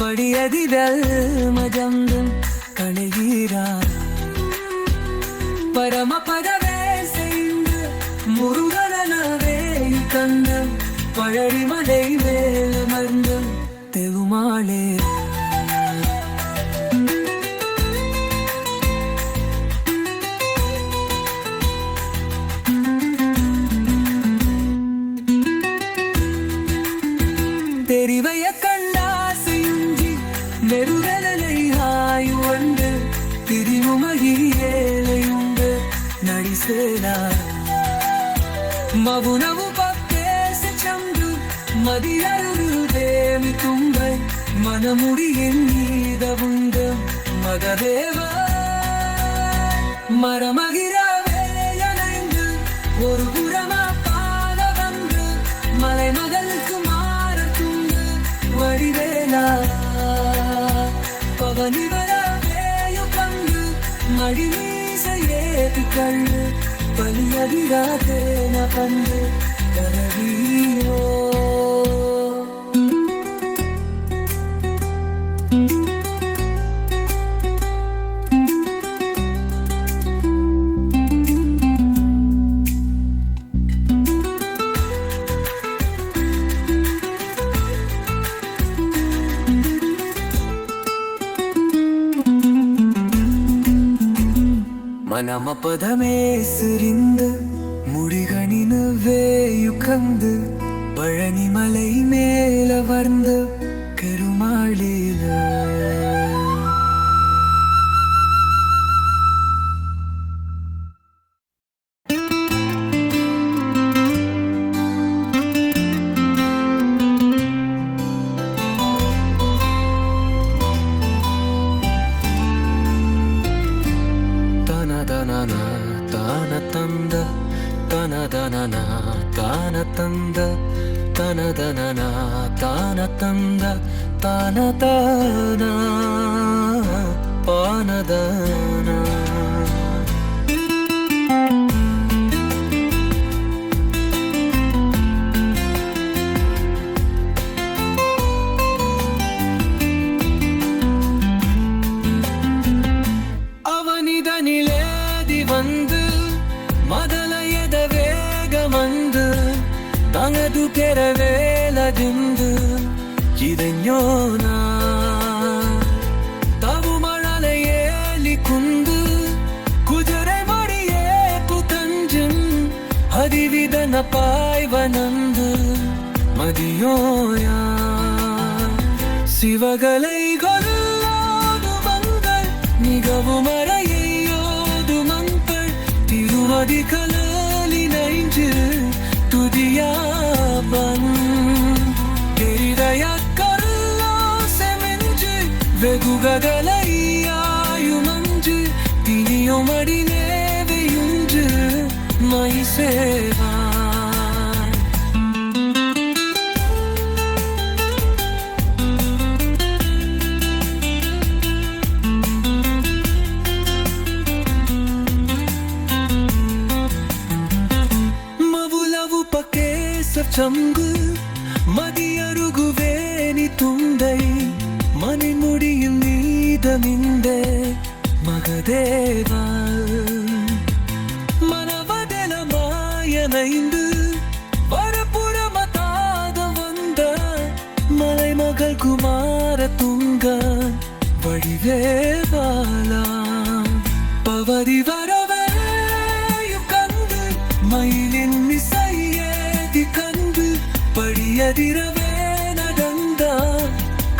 படியதிதல் மஜந்தும் கணையீரா பரம பதவே செய்து முருகனவே கந்தம் பழனிமலை மேல் மர்ந்தும் தெவுமாளே ಮಗುನವು ಪಪ್ಪೇಸೆ ಚಂದು ಮದಿಯರು ದೇವಿ ತುಂಬೈ ಮನಮುಡಿ ಎನ್ನೀದ ಉಂಡ மகதேவ மரமகிரவே இணைந்து ஒரு புறமா பால வந்து மலைமகளுக்கு மாற துண்டு வடிவேலா பவனிவரவேயு கண்டு மடிமீசையேது கள்ளு பலியதிராதேன கண்டு கரவீரோ மனமபதமே சிரிந்து முடிகணினு வேயுகந்து பழனிமலை மேல வந்து கருமாளில தானதந்த தனதனனா தானதந்த தானதனா பானதனா அவனிதனிலேதி வந்து மதலையத வேகமந்து தங்கது ಕೆರವೇಲದಿಂದು ಇದನ್ಯೋನ ತಾವು ಮಳಲೆಯಲ್ಲಿ ಕುಂದು ಕುದುರೆ ಮಡಿಯೇ ಪುತಂಜನ್ ಹದಿವಿದನ ಪಾಯ್ವನಂದು ಮದಿಯೋಯ சிவகலை கொல்லாது மங்கள் மிகவும் மறையோது மங்கள் திருமதி கலாலி நைஞ்சு துதியாபன் எரிதய கல்லா செமெஞ்சு வெகுகலையாயு மஞ்சு தினியுமடி நேவையுஞ்சு மை சேவா சங்கு மதியருகுவேனி துண்டை மணிமுடியில் நீதமிந்தே மகதேவா மனவதெல மாயனைந்து வரப்புறமதாத வந்த மலைமகள் குமார துங்க வடிவேவாலா பவதி வரவே கண்டு மயிலின் மிசையே கண்டு படியதிரவே நடந்த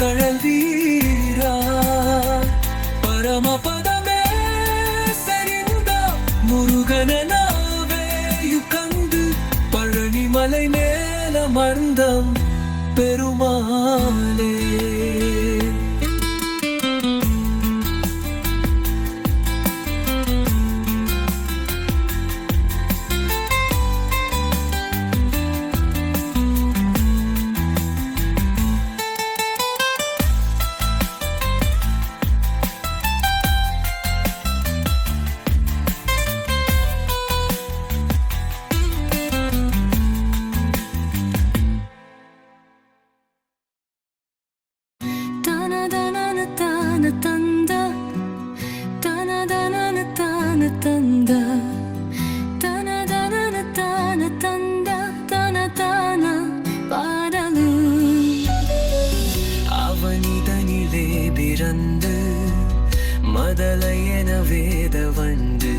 கழல் வீரா பரமபதமே சரிந்த முருகனாவேயு கண்டு பழனிமலை மேல மர்ந்தம் பெருமாளே மதலையென வேத வந்து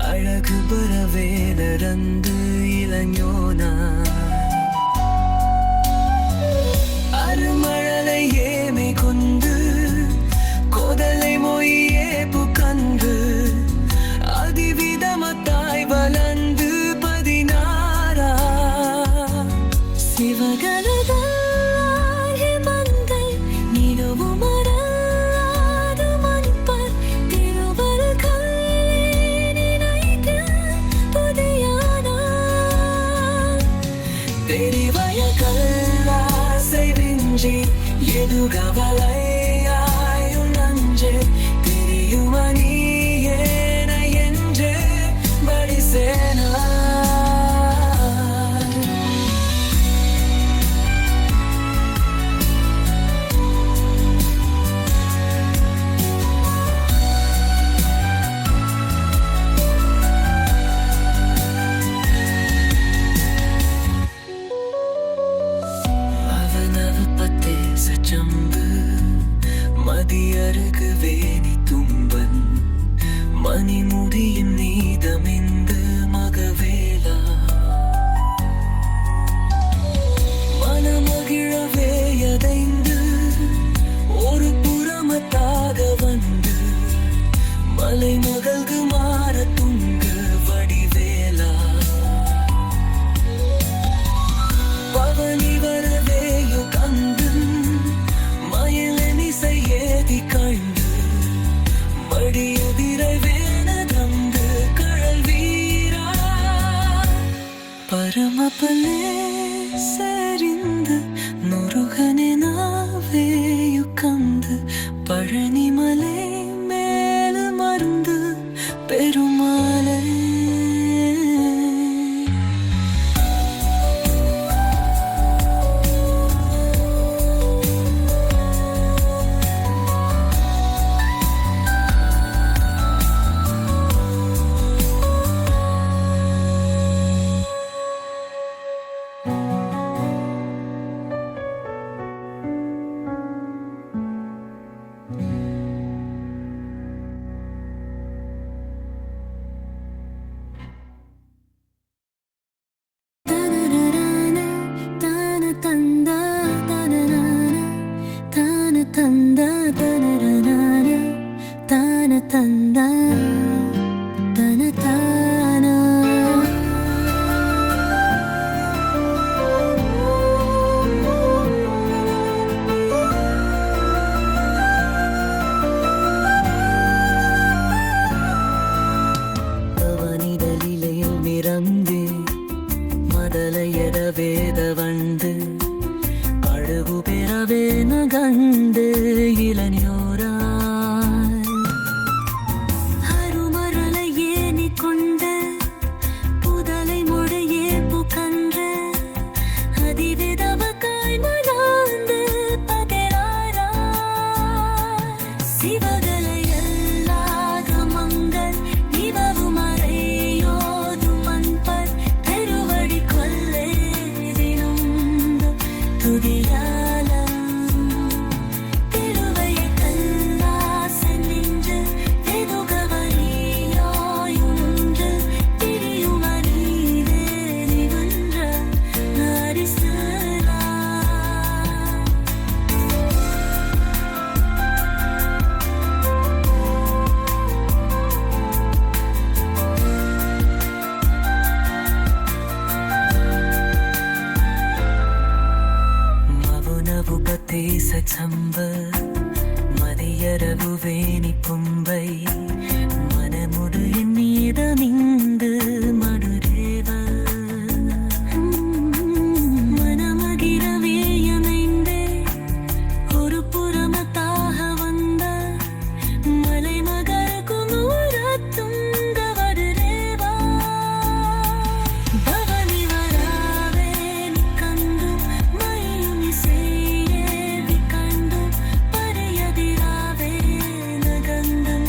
அழகு பரவே நடந்து இளைஞோனா அருமழலை ஏமை கொண்டு கோதலை மொழியே புக்கந்து அதிவிதமத்தாய் வளர்ந்து 16 கவலையாயும் நஞ்சே தெரியுமா நீ ஏன என்று படிசேனா சச்சம்பு மதியருகு வேணி தும்பன் மணிமுடியின் நீதமிந்து மகவேலா மனமகிழவே யதைந்து ஒரு புறமத்தாக வந்து மலை மகள்கு மாற துங்கு வடிவேலா பவனி வரவேயு கந்து ஏதி கண்டு மடியதிரை வேணதந்து கழல் வீரா பரமபலே சரிந்து முருகனே நாவேயு கந்து பழனிமலை மேல மருந்து பெருமாளே வேத வந்து அழகு பெறவே நகண்டு இளநியோராய் அருமருளை ஏனி கொண்டு புதலை முழையே புகன்று அதிவிதவக்காய் மணாந்து பகராரா சிவகலை அல்லாத மங்கள் இவவும் அறையோதும் அன்பர் பெருவழி கொல்லே துதியாலம் திருவையை கல்லாசன் நின்று வெதுகவலியாயுன்று திரியுமனீதே நிவன்ற நாரிசலா சச்சம்ப மதியரவு வேணி பும்பை மனமுடு நீதமிந்து மடுரேவ மனமகிரவேயமைந்தே ஒரு புறமத்தாக வந்த மலை மகர் குமுரத்துங்க வடுரேவா பவனி வராவே நிக்கந்து மயும் இசை கதிராவே நகந்தம்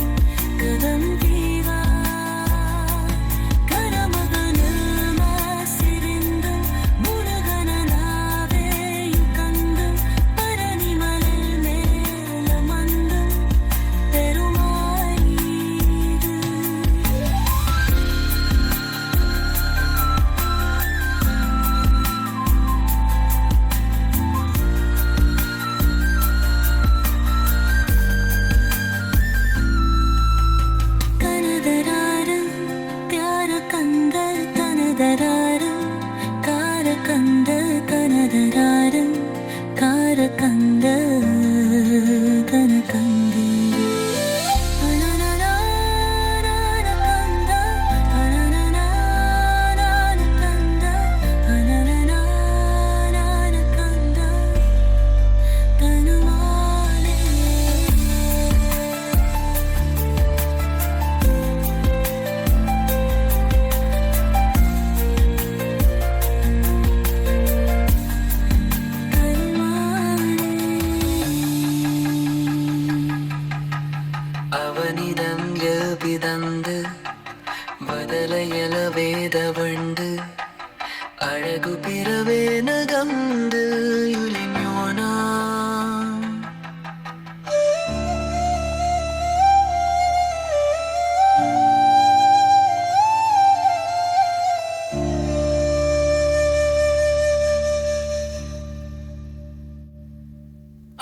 ಅಳಗು ಪಿರವೇನ ಗಂದು ಯುಲಿನ್ಯೋಣ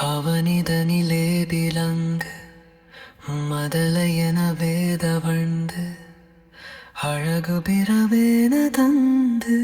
அவனிதனிலே விலங்கு மதலையன வேத வண்டு அழகு பிறவேன தந்து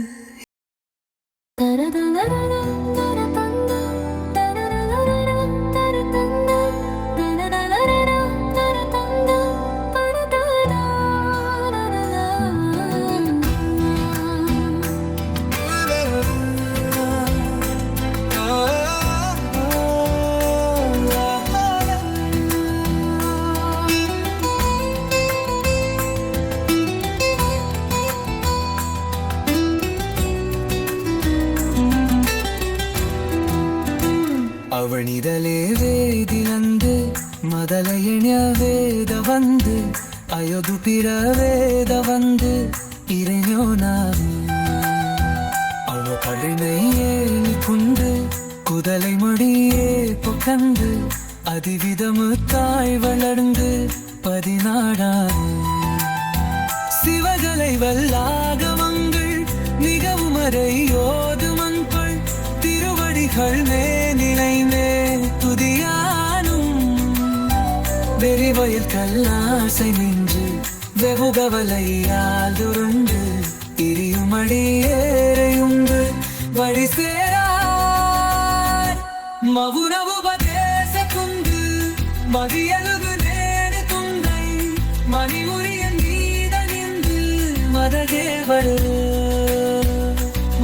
ಅವನಿದಲೇ ವೇದಿಲಂದು ಮೊದಲಯಣ್ಯ ವೇದ வந்து அயகு பிற வேத வந்து இறைஞோ நான் அவ கழுனை ஏழி குண்டு குதலை மொழியே பொக்கந்து அதிவிதமு தாய் வளர்ந்து 14 சிவகலை வல்லாகமங்கள் மிகவும் அறையோது மண்பள் திருவடிகள் நினைந்தே துதியானும் வெறிவயல் கல்லாசை நின்று வெகுகவலையால் துருண்டு இரியுமடியேறையுண்டு வழி சேரார் மவுனவுபதேச குந்து மதியலுகு நேடு துந்தை மணிமுறியன் மீத நின்று மததேவரு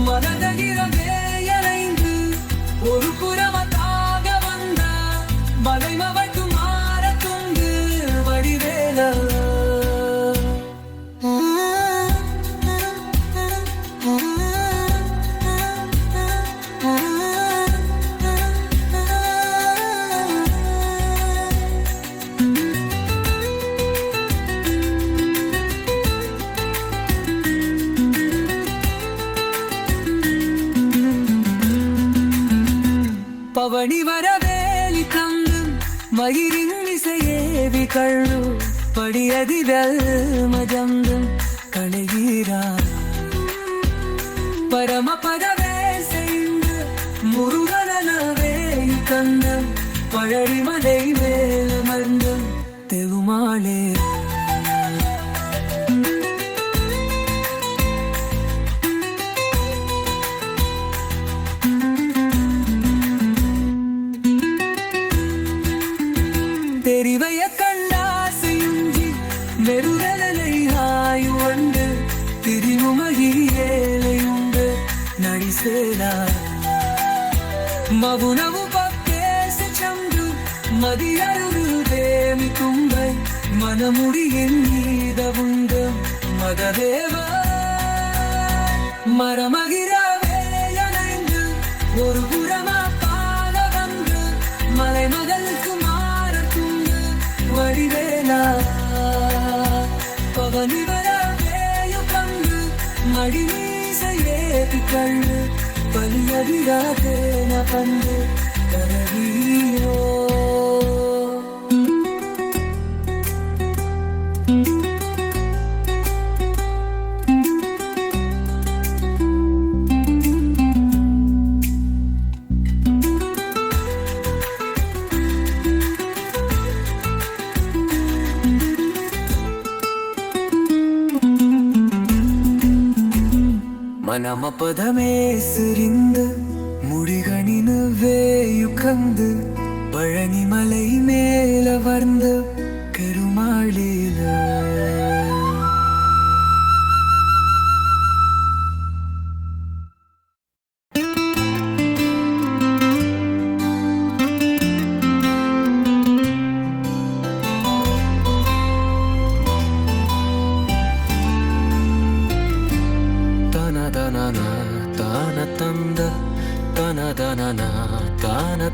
மததகிரவேயனைந்து ஒரு புறமத்தாக வந்த மலைமவட்டு மாற துண்டு வடிவேல பவனி வரவேலி தந்து மகிரின் இசையேவி கள்ளு படியதிதல் மஜந்தும் களைகிறார் பரம பதவே செய்து முருகனவே கந்த பழறிமலை வேலமர்ந்து தெவுமாளே தெரிவைய கண்டாசையுஞ்சி மெருகலை ஆயுண்டு திரிமுமகி ஏழையுண்டு நடிசேலார் மவுனவு பக்கேச சந்து மதியருடு தேவி கும்பை மனமுடியின் மீதவுண்டு மததேவ மரமகிரவேயனைந்து ஒரு புறமா பால வந்து மலை மகளுக்கு வடிவேலா பவனி வரவேயு கண்டு மடிமீசையேவி கள்ளு பலியதிராதேன பந்து கரவீரோ ಮನಮ ಪದಮೇ ಸುರಿಂದು ಮುಡಿಗಣಿನ ವೇಯುಕಂದು பழனி மலை மேல வந்த கருமாளில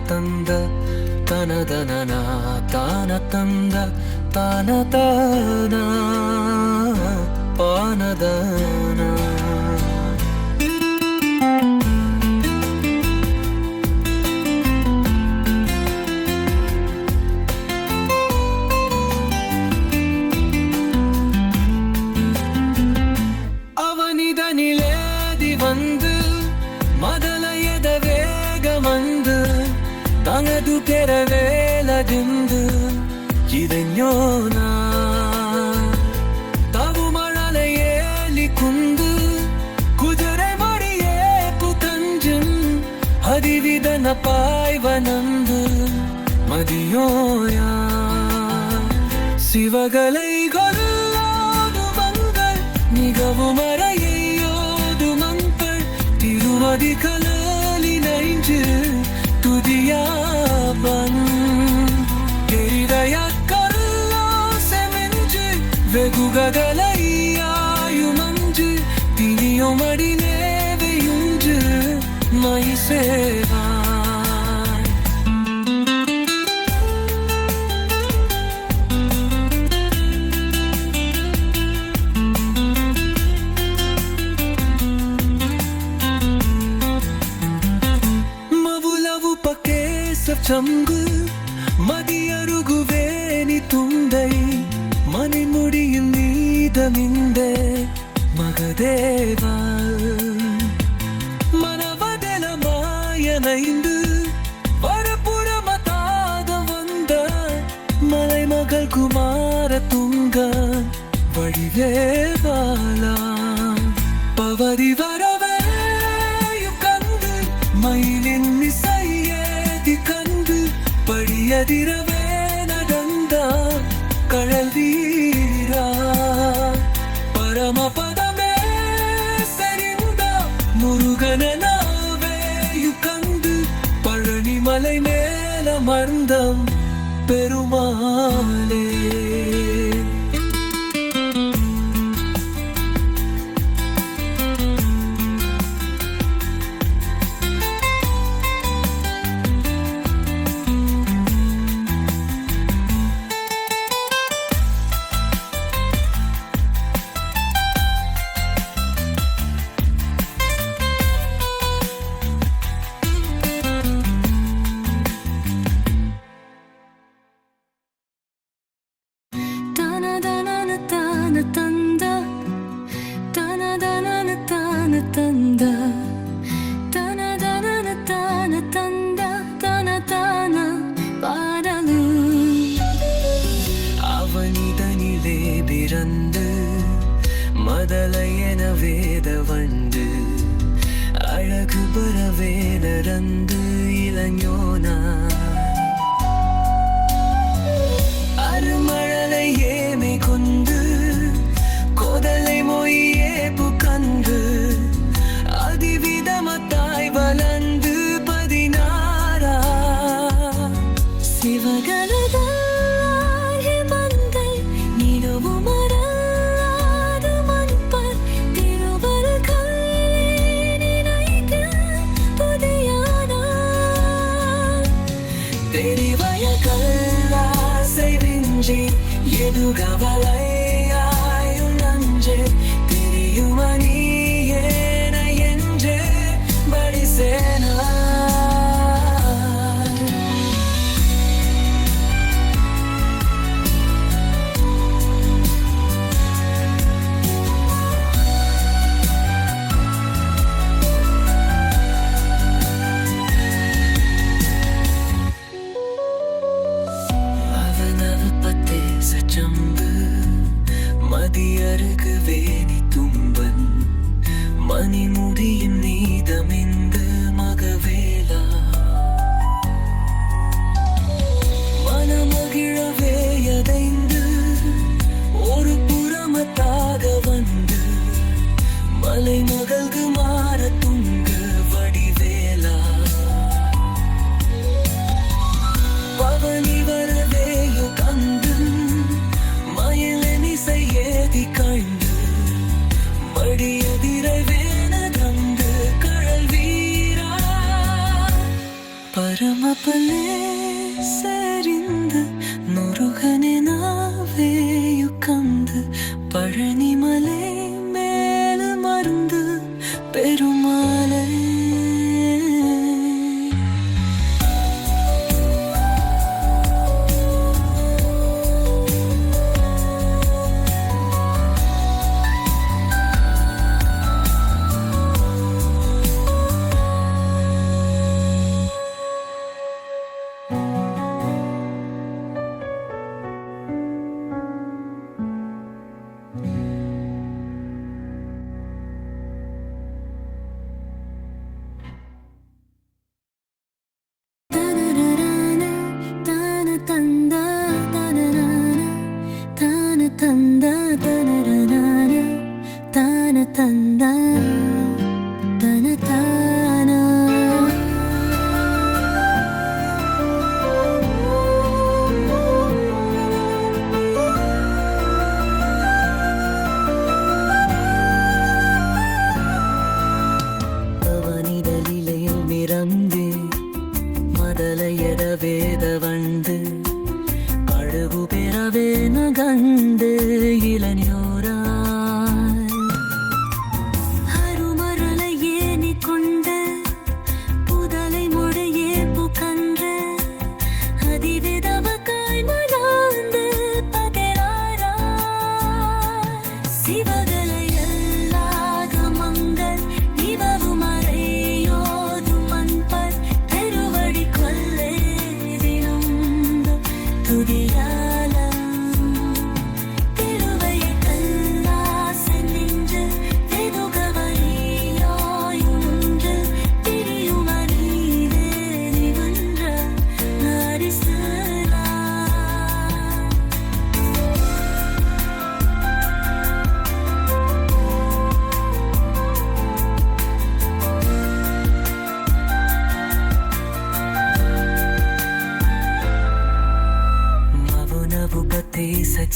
தந்த தனதன தான தந்த தான தான பானதன ಬಂದು ಮೊದಲ ಎದ ವೇಗ ಬಂದು ತನದು ಕೆರವೇಲದಿಂದು ಇದನ್ಯೋನ ತಾವು ಮಳಲೆಯಲ್ಲಿ ಕುಂದು ಕುದುರೆ ಮಡಿಯೇ ಪುತಂಜನ್ ಹರಿವಿದನ ಪಾಯ್ವನಂದು மதியோய சிவகலைகொல்லாது மங்கள் மிகவும் அறையோது மங்கள் திருமதி கலாலி நைஞ்சு துதியாபன் எரிதய கல்லா செமெஞ்சு வெகுகலையாயு மஞ்சு தினியொமடி நேவையுஞ்சு மை சேவா சங்கு மதியருகுவேனி துண்டை மணிமுடியின் நீதமிந்தே மகதேவா மனவதெல மாயனைந்து வரப்புறமதாக வந்த மலைமகள் குமார துங்க வடிவேவாலா பவதி வரவேயும் கந்து மயிலின் இசையேதி கண்டு படியதிரவே நடந்த கழல் வீரா பரமபதமே சரிந்த முருகன நாவேயு கண்டு பழனி மலை மேலமர்ந்தம் பெருமாளே அவனிதனிலே பிறந்து மதலையென வேத வண்டு அழகு பரவே நடந்து இளஞோனா அருமழலை ஏமை கொண்டு கொதலை மொழியே புக்கந்து அதிவிதமத்தாய் வளர்ந்து 16 சிவகலதா எதுகவலையாயும் நஞ்சே தெரியுமணியேன என்றே படிசேனா மதியருகு வேணி தும்பன் மணிமுடியின் நீதமிந்து மகவேலா மனமகிழவே யதைந்து ஒரு புறமத்தாக வந்து மலை மகள்கு மாற துங்க வடிவேலா பவனி வரவேயு கந்து ஏதி காய்ந்து மடியதிரை வேணதந்து கழல் வீரா பரமபலே சரிந்து முருகனே நாவேயு கந்து பழனி மலை மேல மருந்து பெருமாளே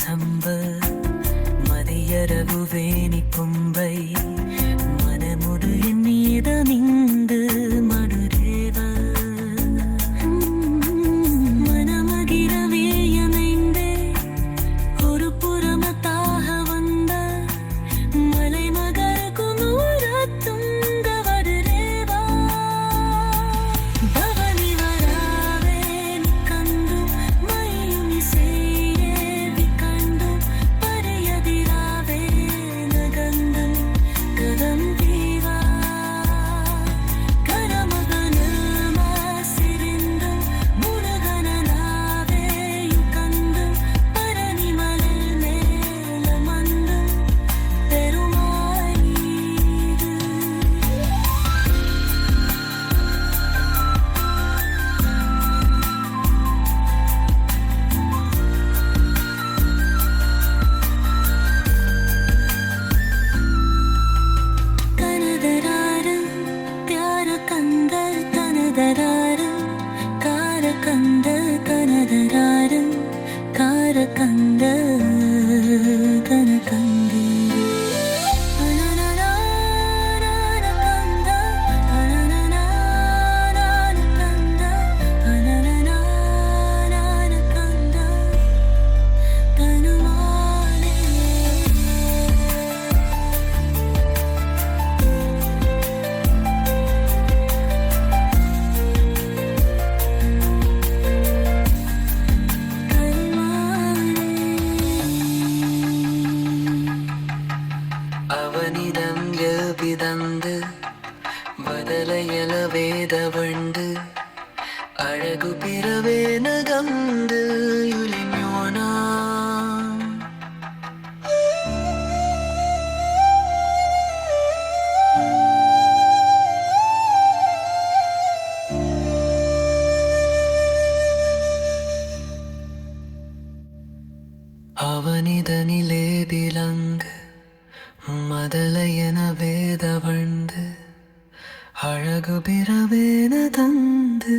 ಸಂಬ மதியரவு வேணி கொம்பை மனமுடு எண்ணீத நின்று மடுரேவ மனமகிரவே எனைந்தே ஒரு புறமத்தாக வந்த மலை மகர் குமுறத்தும் கவடுரேவா பவனி வராவே நிக்கண்டு மயிலும் இசையே விக்கண்டு பரியதிராவே நகந்தம் கதம் தீவா கரமகனம சிரிந்தும் முருகனாவே யுகந்து பரணிமலை மேல மந்தும் பெருமாள் கனதராரம் தியார கந்தர் கனதராரம் கார கந்தர் கனதராரம் கார கந்தர் கனகந்தர் அவனிடம் எழுபிதந்து ಬದಲೆಯಲ ವೇದವಂಡು ಅழகு பிறவே நகந்து யுலிஞோனா அவனிதனிலே விலங்கு மதலையன வேதவண்டு அழகு பிறவேன தந்து